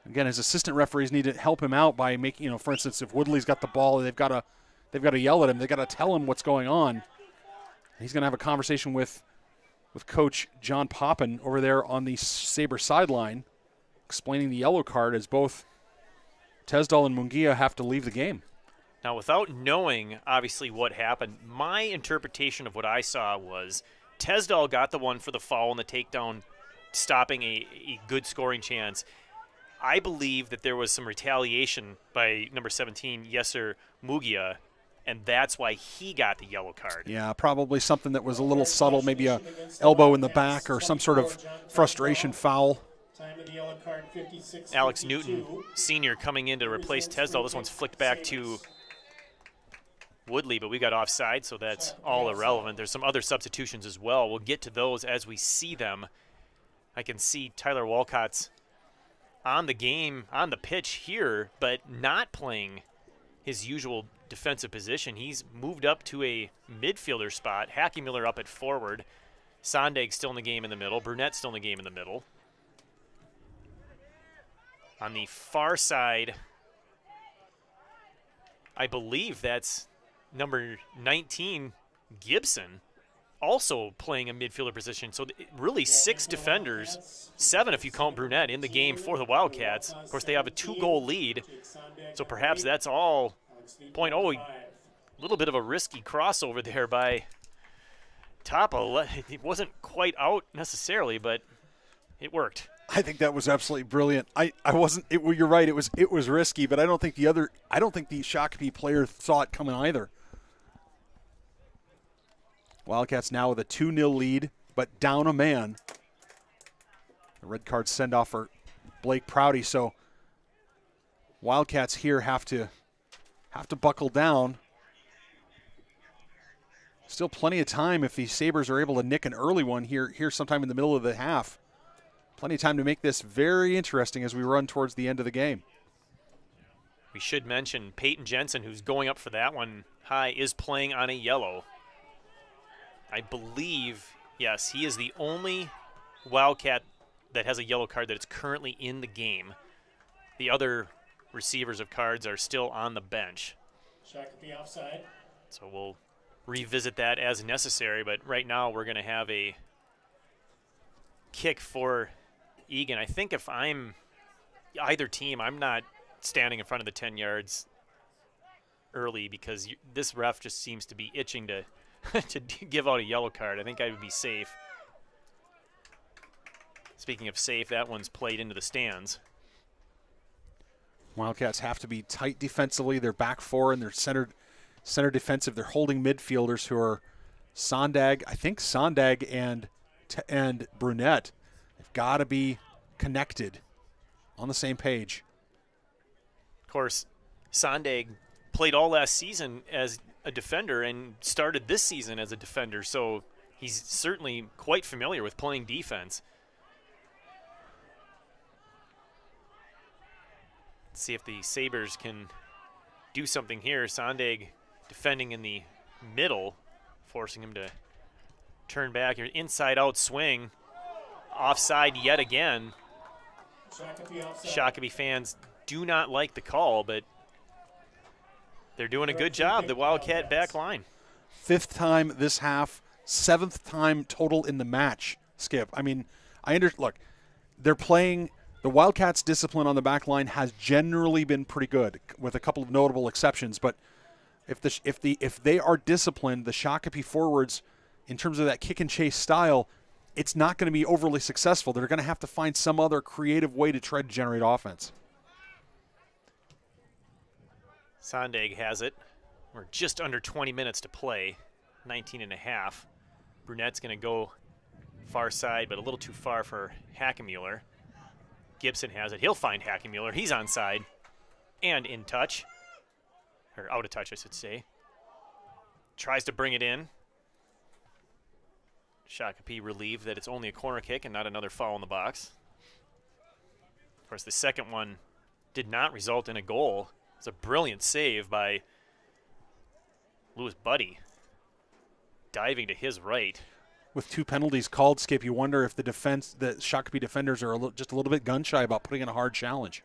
Again, his assistant referees need to help him out by making, for instance, if Woodley's got the ball, they've got to yell at him. They've got to tell him what's going on. He's going to have a conversation with Coach John Poppin over there on the Saber sideline, explaining the yellow card as both Tesdal and Mungia have to leave the game. Now, without knowing, obviously, what happened, my interpretation of what I saw was Tesdal got the one for the foul and the takedown, stopping a good scoring chance. I believe that there was some retaliation by number 17, Yesser Mugia, and that's why he got the yellow card. Yeah, probably something that was a little subtle, maybe a elbow in the back or some sort of frustration foul. Time of the yellow card, 56. Alex Newton, senior, coming in to replace Tesdal. This one's flicked back to Woodley, but we got offside, so that's all irrelevant. There's some other substitutions as well. We'll get to those as we see them. I can see Tyler Walcott's on the game, on the pitch here, but not playing his usual defensive position. He's moved up to a midfielder spot. Hackenmuller up at forward. Sondag's still in the game in the middle. Brunett's still in the game in the middle. On the far side, I believe that's number 19, Gibson, also playing a midfielder position. So really 6 defenders, 7 if you count Brunette, in the game for the Wildcats. Of course, they have a 2-goal lead, so perhaps that's all point. Oh, a little bit of a risky crossover there by Tapa. It wasn't quite out necessarily, but it worked. I think that was absolutely brilliant. I wasn't. You're right. It was risky, but I don't think the Shakopee player saw it coming either. Wildcats now with a 2-0 lead, but down a man. The red card send off for Blake Prouty. So Wildcats here have to buckle down. Still plenty of time if the Sabers are able to nick an early one here sometime in the middle of the half. Plenty of time to make this very interesting as we run towards the end of the game. We should mention Peyton Jensen, who's going up for that one high, is playing on a yellow. I believe, yes, he is the only Wildcat that has a yellow card that is currently in the game. The other receivers of cards are still on the bench. Shakopee offside. So we'll revisit that as necessary, but right now we're going to have a kick for Eagan. I think if I'm either team, I'm not standing in front of the 10 yards early because this ref just seems to be itching to to give out a yellow card. I think I would be safe. Speaking of safe, that one's played into the stands. Wildcats have to be tight defensively. They're back four and they're center defensive. They're holding midfielders who are Sondag, I think Sondag and Brunette. They've got to be connected on the same page. Of course, Sondag played all last season as a defender and started this season as a defender, so he's certainly quite familiar with playing defense. Let's see if the Sabers can do something here. Sondag defending in the middle, forcing him to turn back. Your inside-out swing, offside yet again. Shakopee fans do not like the call, but they're doing a good job, the Wildcat back line. 5th time this half, 7th time total in the match, Skip. I mean, look, they're playing. The Wildcats' discipline on the back line has generally been pretty good, with a couple of notable exceptions. But if they are disciplined, the Shakopee forwards, in terms of that kick and chase style, it's not going to be overly successful. They're going to have to find some other creative way to try to generate offense. Sondag has it. We're just under 20 minutes to play, 19 and a half. Brunette's going to go far side, but a little too far for Hackemuller. Gibson has it. He'll find Hackemuller. He's onside and in touch, or out of touch, I should say. Tries to bring it in. Shakopee relieved that it's only a corner kick and not another foul in the box. Of course, the second one did not result in a goal. It's a brilliant save by Lewis Buddy, diving to his right. With 2 penalties called, Skip, you wonder if the Shakopee defenders are just a little bit gun-shy about putting in a hard challenge.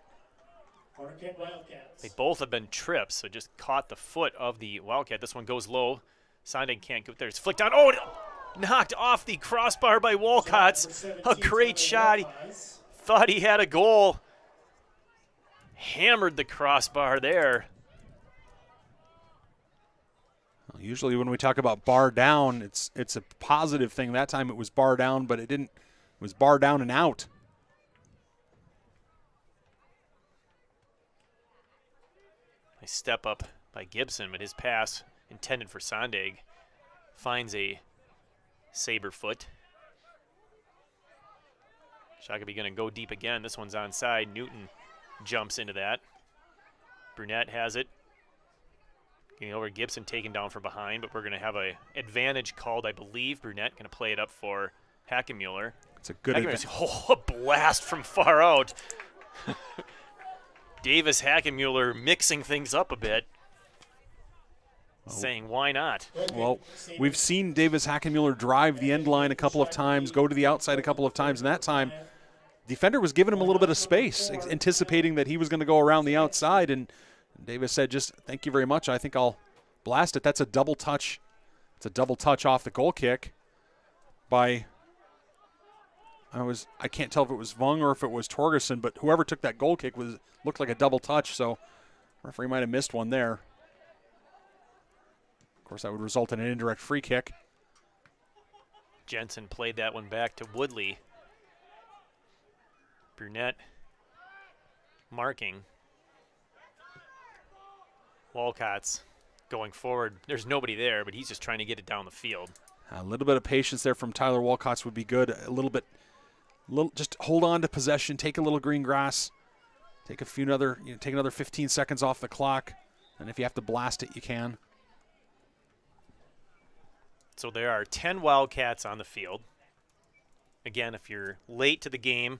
They both have been trips, so just caught the foot of the Wildcat. This one goes low. Sondag can't go there. It's flicked on. Oh, knocked off the crossbar by Wildcats. A great shot. He thought he had a goal. Hammered the crossbar there. Well, usually when we talk about bar down, it's a positive thing. That time it was bar down, but it didn't. It was bar down and out. Nice step up by Gibson, but his pass intended for Sondag finds a Saber foot. Shakopee going to go deep again. This one's onside. Newton jumps into that. Brunette has it. Getting over Gibson, taken down from behind, but we're going to have a advantage called, I believe. Brunette going to play it up for Hackemuller. It's a good advantage. Oh, a blast from far out. Davis Hackemuller mixing things up a bit. saying, why not? Well, we've seen Davis Hackenmuller drive the end line a couple of times, go to the outside a couple of times, and that time defender was giving him a little bit of space, anticipating that he was going to go around the outside, and Davis said, just thank you very much, I think I'll blast it. That's a double touch. It's a double touch off the goal kick by, I can't tell if it was Vung or if it was Torgerson, but whoever took that goal kick looked like a double touch, so referee might have missed one there. Of course, that would result in an indirect free kick. Jensen played that one back to Woodley. Burnett marking. Wildcats going forward. There's nobody there, but he's just trying to get it down the field. A little bit of patience there from Tyler Walcott's would be good. Just hold on to possession, take a little green grass, take another 15 seconds off the clock, and if you have to blast it, you can. So there are 10 Wildcats on the field. Again, if you're late to the game,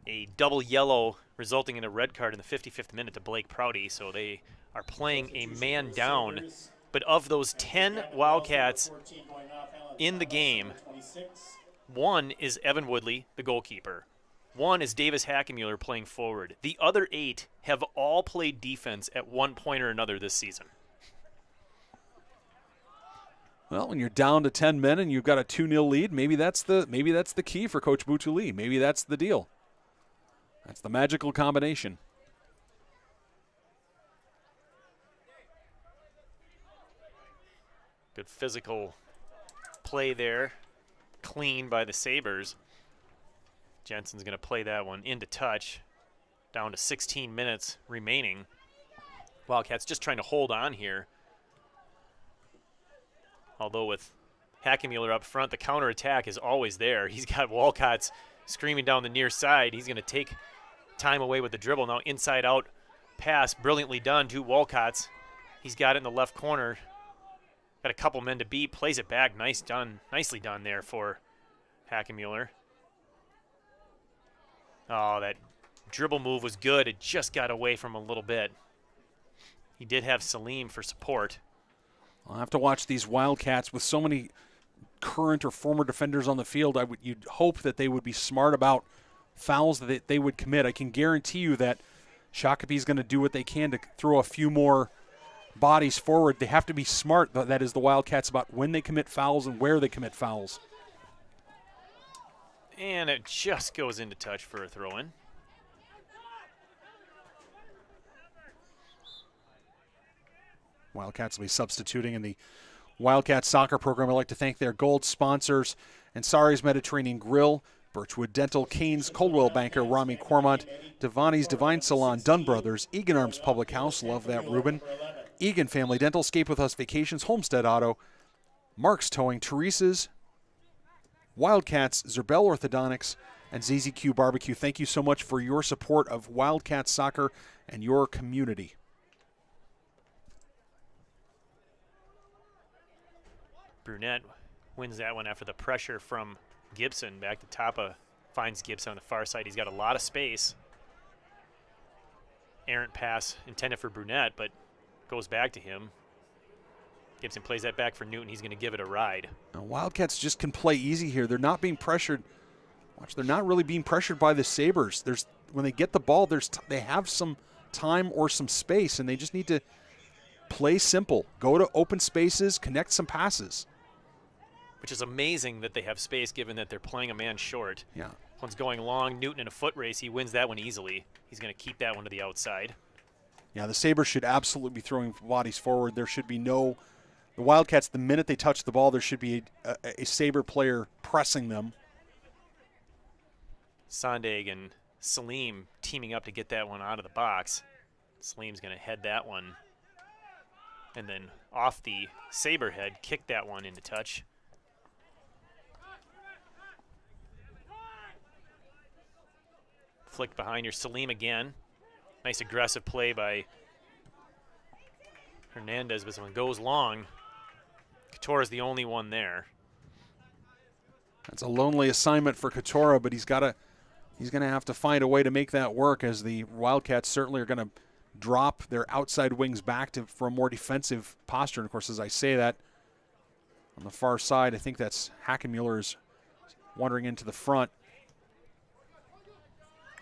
a double yellow resulting in a red card in the 55th minute to Blake Prouty, so they are playing a man down. But of those 10 Wildcats in the game, one is Evan Woodley, the goalkeeper. One is Davis Hackenmuller playing forward. The other 8 have all played defense at one point or another this season. Well, when you're down to 10 men and you've got a 2-0 lead, maybe that's the key for Coach Butuli. Maybe that's the deal. That's the magical combination. Good physical play there. Clean by the Sabers. Jensen's going to play that one into touch. Down to 16 minutes remaining. Wildcats just trying to hold on here. Although with Hackenmuller up front, the counterattack is always there. He's got Wildcats screaming down the near side. He's going to take time away with the dribble. Now inside-out pass, brilliantly done to Wildcats. He's got it in the left corner. Got a couple men to beat. Plays it back. Nicely done there for Hackenmuller. Oh, that dribble move was good. It just got away from him a little bit. He did have Salim for support. I'll have to watch these Wildcats with so many current or former defenders on the field. You'd hope that they would be smart about fouls that they would commit. I can guarantee you that Shakopee is going to do what they can to throw a few more bodies forward. They have to be smart, that is the Wildcats, about when they commit fouls and where they commit fouls. And it just goes into touch for a throw-in. Wildcats will be substituting in the Wildcats soccer program. I'd like to thank their gold sponsors, Ansari's Mediterranean Grill, Birchwood Dental, Canes, Coldwell Banker, Rami Cormont, Devani's Divine Salon, Dunn Brothers, Eagan Arms Public House, love that Ruben, Eagan Family Dental, Escape With Us Vacations, Homestead Auto, Mark's Towing, Teresa's, Wildcats, Zerbel Orthodontics, and ZZQ Barbecue. Thank you so much for your support of Wildcats soccer and your community. Brunette wins that one after the pressure from Gibson. Back to Tapa, finds Gibson on the far side. He's got a lot of space. Errant pass intended for Brunette, but goes back to him. Gibson plays that back for Newton. He's going to give it a ride. Now, Wildcats just can play easy here. They're not being pressured. Watch, they're not really being pressured by the Sabers. When they get the ball, they have some time or some space, and they just need to play simple. Go to open spaces, connect some passes. Which is amazing that they have space given that they're playing a man short. Yeah. One's going long. Newton in a foot race. He wins that one easily. He's going to keep that one to the outside. Yeah, the Sabres should absolutely be throwing bodies forward. There should be the Wildcats, the minute they touch the ball, there should be a Sabre player pressing them. Sondag and Salim teaming up to get that one out of the box. Salim's going to head that one. And then off the Sabre head, kick that one into touch. Flick behind your Salim again. Nice aggressive play by Hernandez, but this one goes long. Katora's the only one there. That's a lonely assignment for Katora, but he's going to have to find a way to make that work, as the Wildcats certainly are going to drop their outside wings back for a more defensive posture. And, of course, as I say that, on the far side, I think that's Hackenmuller's wandering into the front.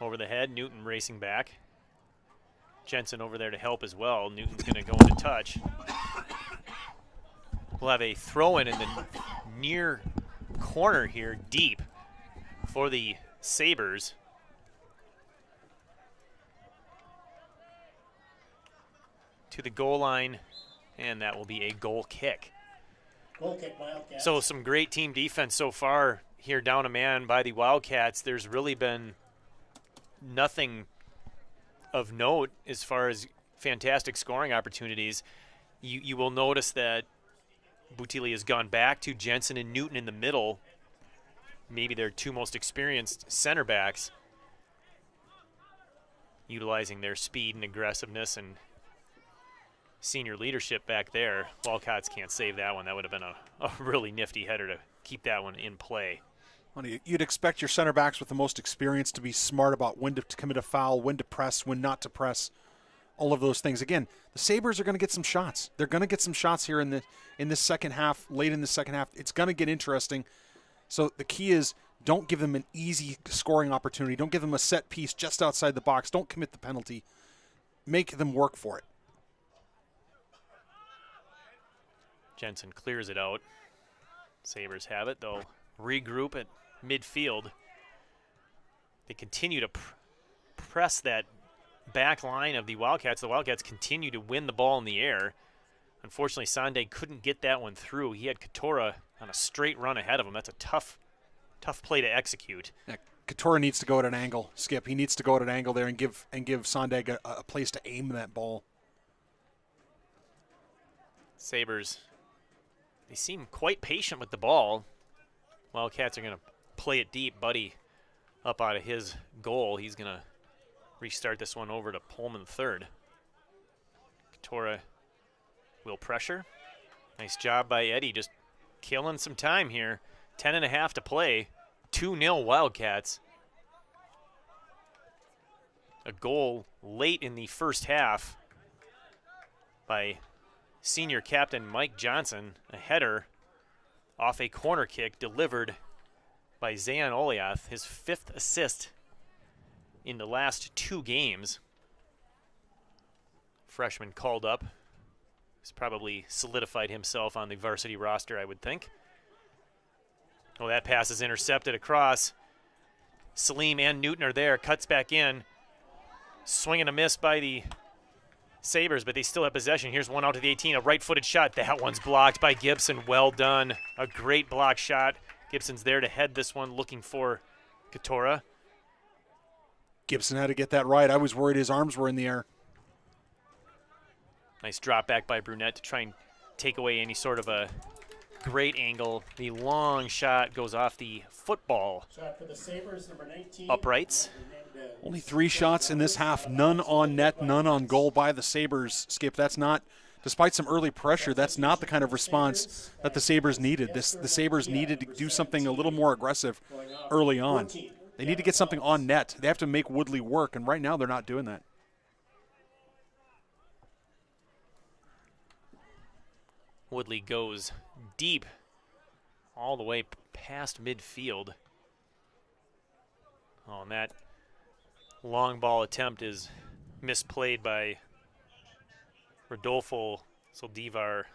Over the head, Newton racing back. Jensen over there to help as well. Newton's going to go into touch. We'll have a throw-in in the near corner here, deep, for the Sabers. To the goal line, and that will be a goal kick. Goal kick, Wildcats. So some great team defense so far here, down a man by the Wildcats. There's really been nothing of note as far as fantastic scoring opportunities. You will notice that Butili has gone back to Jensen and Newton in the middle, maybe their two most experienced center backs, utilizing their speed and aggressiveness and senior leadership back there. Wildcats can't save that one. That would have been a really nifty header to keep that one in play. Well, you'd expect your center backs with the most experience to be smart about when to commit a foul, when to press, when not to press, all of those things. Again, the Sabres are going to get some shots. They're going to get some shots here in this second half, late in the second half. It's going to get interesting. So the key is don't give them an easy scoring opportunity. Don't give them a set piece just outside the box. Don't commit the penalty. Make them work for it. Jensen clears it out. Sabres have it. They'll regroup at midfield. They continue to press that back line of the Wildcats. The Wildcats continue to win the ball in the air. Unfortunately, Sande couldn't get that one through. He had Katora on a straight run ahead of him. That's a tough play to execute. Yeah, Katora needs to go at an angle, Skip. He needs to go at an angle there and give Sande a place to aim that ball. Sabres, they seem quite patient with the ball. Wildcats are going to play it deep. Buddy up out of his goal. He's going to restart this one over to Pullman third. Katora will pressure. Nice job by Eddie, just killing some time here. 10.5 to play. 2-0 Wildcats. A goal late in the first half by senior captain Mike Johnson. A header off a corner kick delivered by Zayan Oliath, his 5th assist in the last 2 games. Freshman called up. He's probably solidified himself on the varsity roster, I would think. Oh, that pass is intercepted across. Salim and Newton are there. Cuts back in. Swing and a miss by the Sabres, but they still have possession. Here's one out to the 18, a right-footed shot. That one's blocked by Gibson. Well done. A great block shot. Gibson's there to head this one, looking for Katora. Gibson had to get that right. I was worried his arms were in the air. Nice drop back by Brunette to try and take away any sort of a great angle. The long shot goes off the football Shot for the Sabres, number 19. uprights. Only 3 shots in this half, none on net, none on goal by the Sabres. Skip, that's not, despite some early pressure, that's not the kind of response that the Sabres needed. The Sabres needed to do something a little more aggressive early on. They need to get something on net. They have to make Woodley work, and right now they're not doing that. Woodley goes deep all the way past midfield. Oh, and that long ball attempt is misplayed by Rodolfo Soldivar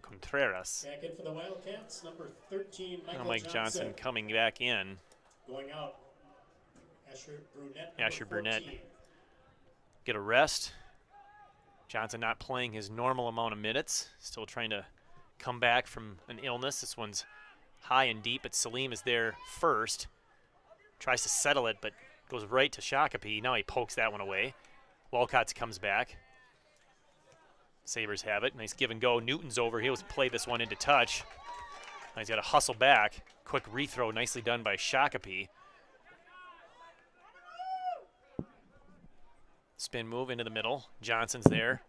Contreras. Back in for the Wildcats, number 13, Now Mike Johnson coming back in. Going out, Asher Burnett get a rest. Johnson not playing his normal amount of minutes, still trying to come back from an illness. This one's high and deep, but Salim is there first. Tries to settle it, but goes right to Shakopee. Now he pokes that one away. Wildcats comes back. Sabres have it. Nice give and go. Newton's over. He'll play this one into touch. Now he's got to hustle back. Quick rethrow, nicely done by Shakopee. Spin move into the middle. Johnson's there.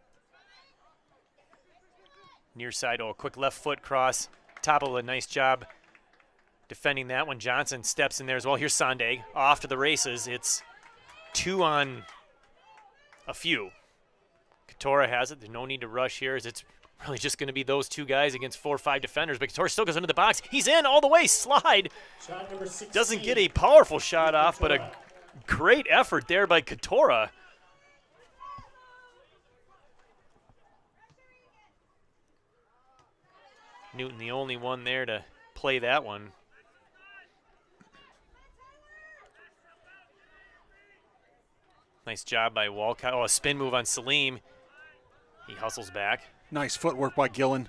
Near side, a quick left foot cross. Topple, a nice job defending that one. Johnson steps in there as well. Here's Sande off to the races. It's 2 on a few. Katora has it. There's no need to rush here, as it's really just going to be those two guys against 4 or 5 defenders. But Katora still goes into the box. He's in all the way. Slide. Shot number 16. Doesn't get a powerful shot off, but a great effort there by Katora. Newton the only one there to play that one. Nice job by Walcott. Oh, a spin move on Salim. He hustles back. Nice footwork by Gillen.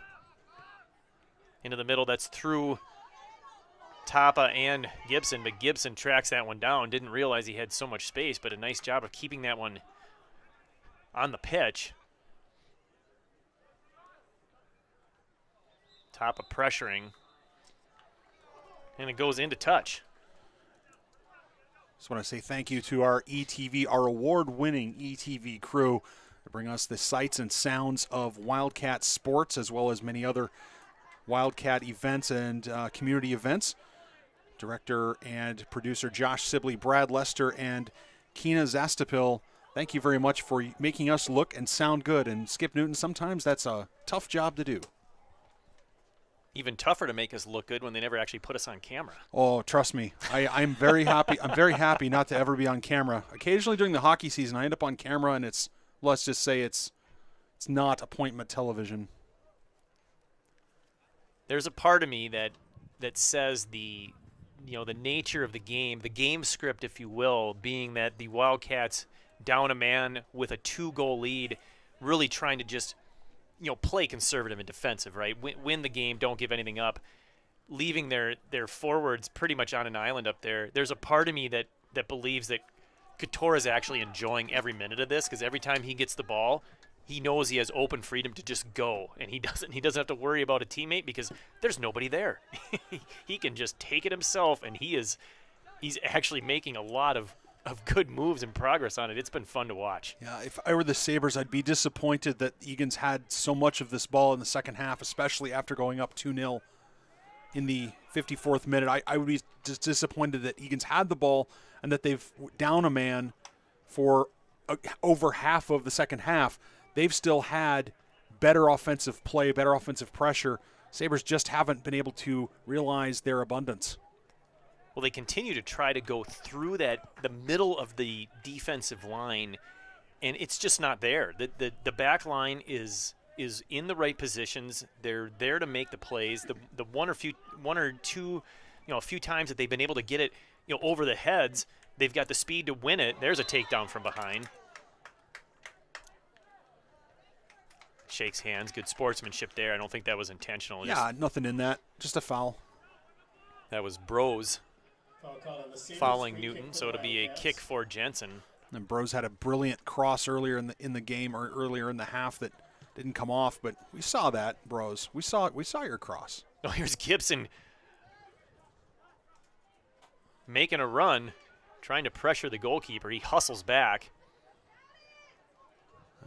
Into the middle, that's through Tapa and Gibson, but Gibson tracks that one down. Didn't realize he had so much space, but a nice job of keeping that one on the pitch. Tapa pressuring. And it goes into touch. Just want to say thank you to our ETV, our award-winning ETV crew, to bring us the sights and sounds of Wildcat sports, as well as many other Wildcat events and community events. Director and producer Josh Sibley, Brad Lester, and Keena Zastapil, thank you very much for making us look and sound good. And Skip Newton, sometimes that's a tough job to do. Even tougher to make us look good when they never actually put us on camera. Oh, trust me. I'm very happy. I'm very happy not to ever be on camera. Occasionally during the hockey season, I end up on camera, and it's, let's just say it's not appointment television. There's a part of me that says the nature of the game script, if you will, being that the Wildcats down a man with a 2-goal lead, really trying to just play conservative and defensive, right? Win the game, don't give anything up, leaving their forwards pretty much on an island up there. There's a part of me that believes that Katora is actually enjoying every minute of this, because every time he gets the ball, he knows he has open freedom to just go, and he doesn't have to worry about a teammate because there's nobody there. He can just take it himself, and he's actually making a lot of good moves and progress on it. It's been fun to watch. Yeah, if I were the Sabres, I'd be disappointed that Eagan's had so much of this ball in the second half, especially after going up 2-0 in the 54th minute. I would be just disappointed that Eagan's had the ball and that they've down a man for over half of the second half. They've still had better offensive play, better offensive pressure. Sabres just haven't been able to realize their abundance. Well, they continue to try to go through the middle of the defensive line, and it's just not there. The back line is in the right positions. They're there to make the plays. The one or two, a few times that they've been able to get it, over the heads, they've got the speed to win it. There's a takedown from behind. Shakes hands. Good sportsmanship there. I don't think that was intentional. Yeah, nothing in that. Just a foul. That was Bros fouling Newton, so it'll be a kick for Jensen. And Bros had a brilliant cross earlier in the game, or earlier in the half, that didn't come off, but we saw that, Bros. We saw your cross. Oh, here's Gibson making a run, trying to pressure the goalkeeper. He hustles back.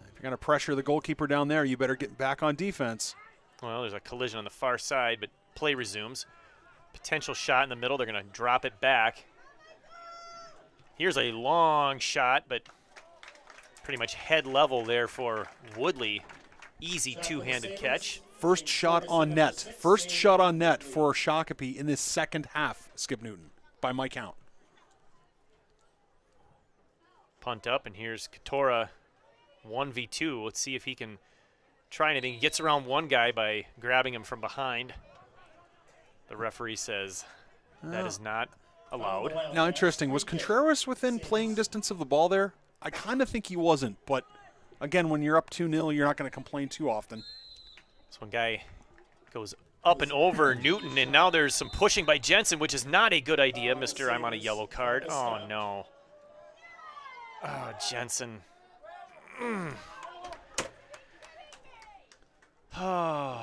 If you're going to pressure the goalkeeper down there, you better get back on defense. Well, there's a collision on the far side, but play resumes. Potential shot in the middle. They're going to drop it back. Here's a long shot, but pretty much head level there for Woodley. Easy two-handed catch. First shot on net. First shot on net for Shakopee in this second half, Skip Newton, by my count. Punt up, and here's Katora 1v2. Let's see if he can try anything. He gets around one guy by grabbing him from behind. The referee says that is not allowed. Now, interesting. Was Contreras within playing distance of the ball there? I kind of think he wasn't, but again, when you're up 2-0, you're not going to complain too often. This one guy goes up and over Newton, and now there's some pushing by Jensen, which is not a good idea, Mr. I'm on a yellow card. Oh, no. Oh, Jensen. Oh.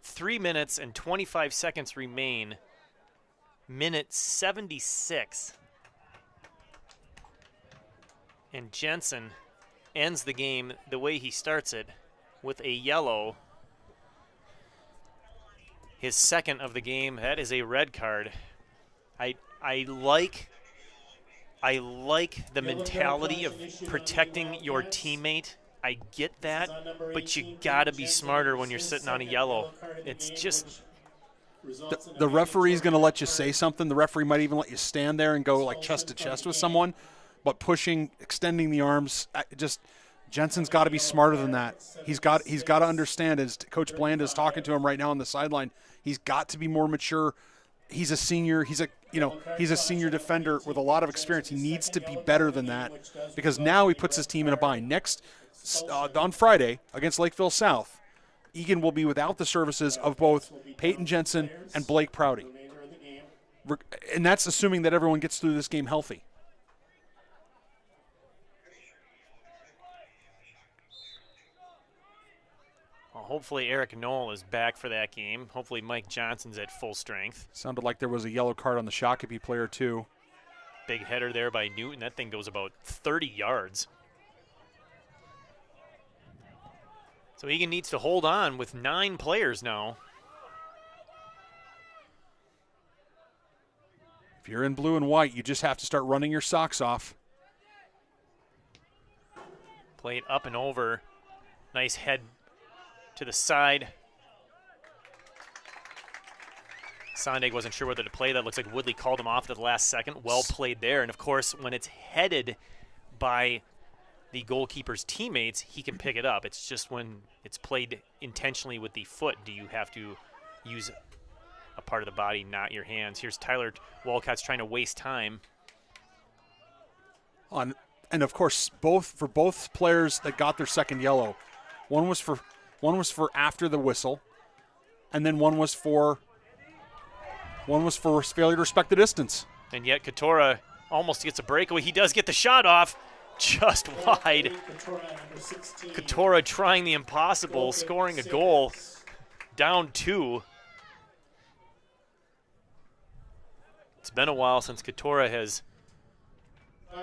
3 minutes and 25 seconds remain. Minute 76. And Jensen ends the game the way he starts it, with a yellow. His second of the game. That is a red card. I like I like the mentality of protecting your teammate. I get that, but you got to be smarter when you're sitting on a yellow. It's just... The referee's going to let you say something. The referee might even let you stand there and go like chest to chest with someone, but pushing, extending the arms, Jensen's got to be smarter than that. He's got to understand, as Coach Bland is talking to him right now on the sideline, he's got to be more mature. He's a senior. He's a senior defender with a lot of experience. He needs to be better than that, because now he puts his team in a bind. Next, on Friday against Lakeville South, Eagan will be without the services of both Peyton Jensen and Blake Prouty. And that's assuming that everyone gets through this game healthy. Well, hopefully Eric Knoll is back for that game. Hopefully Mike Johnson's at full strength. Sounded like there was a yellow card on the Shakopee player too. Big header there by Newton. That thing goes about 30 yards. So Eagan needs to hold on with 9 players now. If you're in blue and white, you just have to start running your socks off. Played up and over. Nice head to the side. Sondag wasn't sure whether to play that. Looks like Woodley called him off at the last second. Well played there. And, of course, when it's headed by the goalkeeper's teammates, he can pick it up. It's just when it's played intentionally with the foot, do you have to use a part of the body, not your hands. Here's Tyler Wildcats trying to waste time. And of course, for both players that got their second yellow, one was for after the whistle, and then one was for failure to respect the distance. And yet Katora almost gets a breakaway. He does get the shot off. Just wide. Katora trying the impossible, scoring a goal. Down 2. It's been a while since Katora has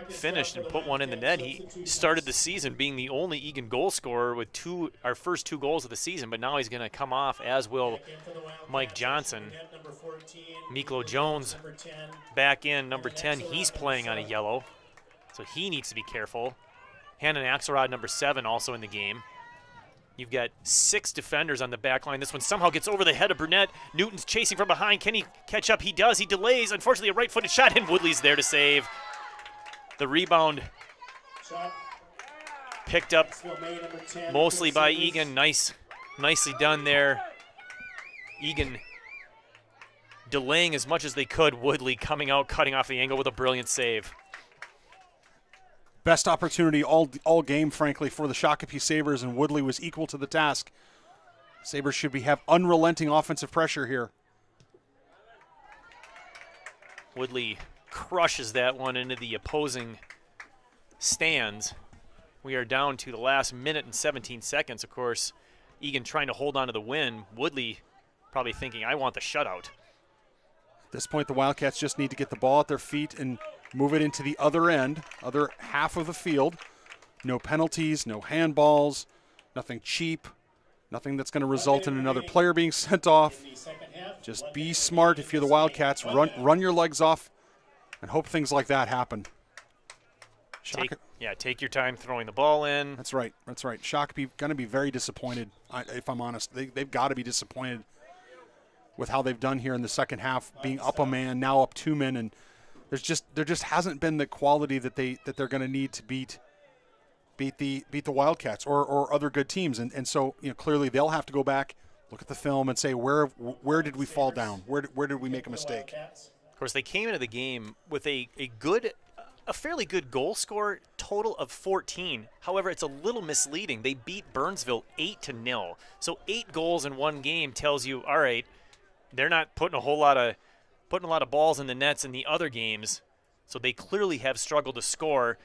finished and put one in the net. He started the season being the only Eagan goal scorer with our first 2 goals of the season, but now he's going to come off, as will Mike Johnson. Miklo Jones back in, number 10. He's playing on a yellow, so he needs to be careful. Hannon Axelrod, number 7, also in the game. You've got 6 defenders on the back line. This one somehow gets over the head of Burnett. Newton's chasing from behind. Can he catch up? He does. He delays. Unfortunately, a right-footed shot, and Woodley's there to save. The rebound picked up mostly by Eagan. Nicely done there. Eagan delaying as much as they could. Woodley coming out, cutting off the angle with a brilliant save. Best opportunity all game, frankly, for the Shakopee Sabers, and Woodley was equal to the task. Sabers should have unrelenting offensive pressure here. Woodley crushes that one into the opposing stands. We are down to the last minute and 17 seconds. Of course, Eagan trying to hold on to the win. Woodley probably thinking, I want the shutout. At this point, the Wildcats just need to get the ball at their feet and move it into the other half of the field. No penalties, no handballs, nothing cheap, nothing that's going to result in another player being sent off. Just be smart if you're the Wildcats. Run your legs off and hope things like that happen. Take your time throwing the ball in. That's right. Shakopee going to be very disappointed, if I'm honest. They've got to be disappointed with how they've done here in the second half, being up a man, now up 2 men, and there just hasn't been the quality that they're going to need to beat the Wildcats or other good teams, and so clearly they'll have to go back, look at the film, and say where did we fall down, where did we make a mistake. Of course, they came into the game with a fairly good goal score total of 14. However, it's a little misleading. They beat Burnsville 8-0. So 8 goals in one game tells you, all right, they're not putting a lot of balls in the nets in the other games. So they clearly have struggled to score,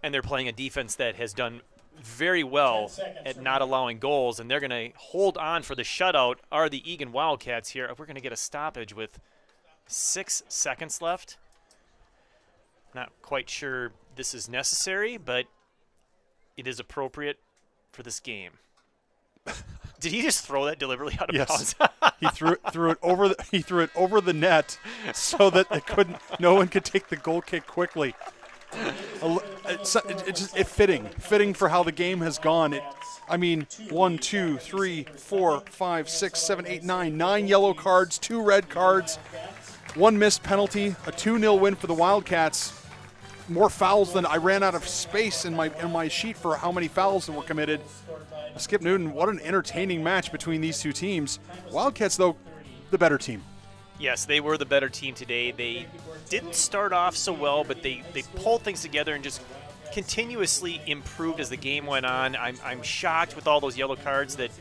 and they're playing a defense that has done very well at not allowing goals, and they're going to hold on for the shutout. Are the Eagan Wildcats here? We're going to get a stoppage with 6 seconds left. Not quite sure this is necessary, but it is appropriate for this game. Did he just throw that deliberately out of bounds? He threw it over the net so that no one could take the goal kick quickly. It's fitting for how the game has gone. 1, 2, 3, 4, 5, 6, 7, 8, 9. 9 yellow cards, 2 red cards, 1 missed penalty, a 2-0 win for the Wildcats. More fouls than I ran out of space in my sheet for how many fouls that were committed. Skip Newton, what an entertaining match between these two teams. Wildcats, though, the better team. Yes, they were the better team today. They didn't start off so well, but they pulled things together and just continuously improved as the game went on. I'm shocked with all those yellow cards that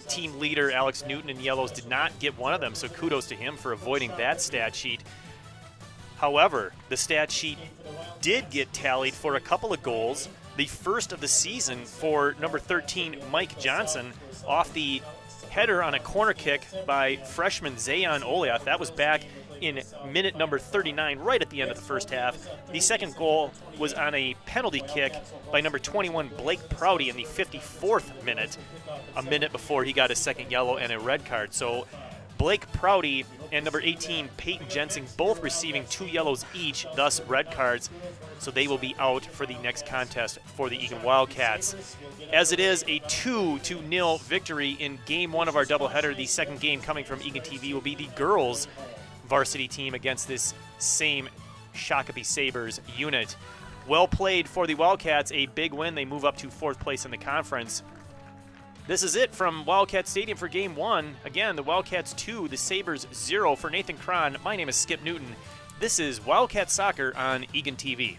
team leader Alex Newton in yellows did not get one of them, so kudos to him for avoiding that stat sheet. However, the stat sheet did get tallied for a couple of goals. The first of the season for number 13, Mike Johnson, off the header on a corner kick by freshman Zayon Oliath. That was back in minute number 39, right at the end of the first half. The second goal was on a penalty kick by number 21, Blake Prouty, in the 54th minute, a minute before he got his second yellow and a red card. So Blake Prouty and number 18, Peyton Jensen, both receiving 2 yellows each, thus red cards. So they will be out for the next contest for the Eagan Wildcats. As it is a 2-0 victory in game 1 of our doubleheader, the second game coming from Eagan TV will be the girls' varsity team against this same Shakopee Sabers unit. Well played for the Wildcats, a big win. They move up to 4th place in the conference. This is it from Wildcat Stadium for Game 1. Again, the Wildcats 2, the Sabers 0. For Nathan Cron, my name is Skip Newton. This is Wildcat Soccer on Eagan TV.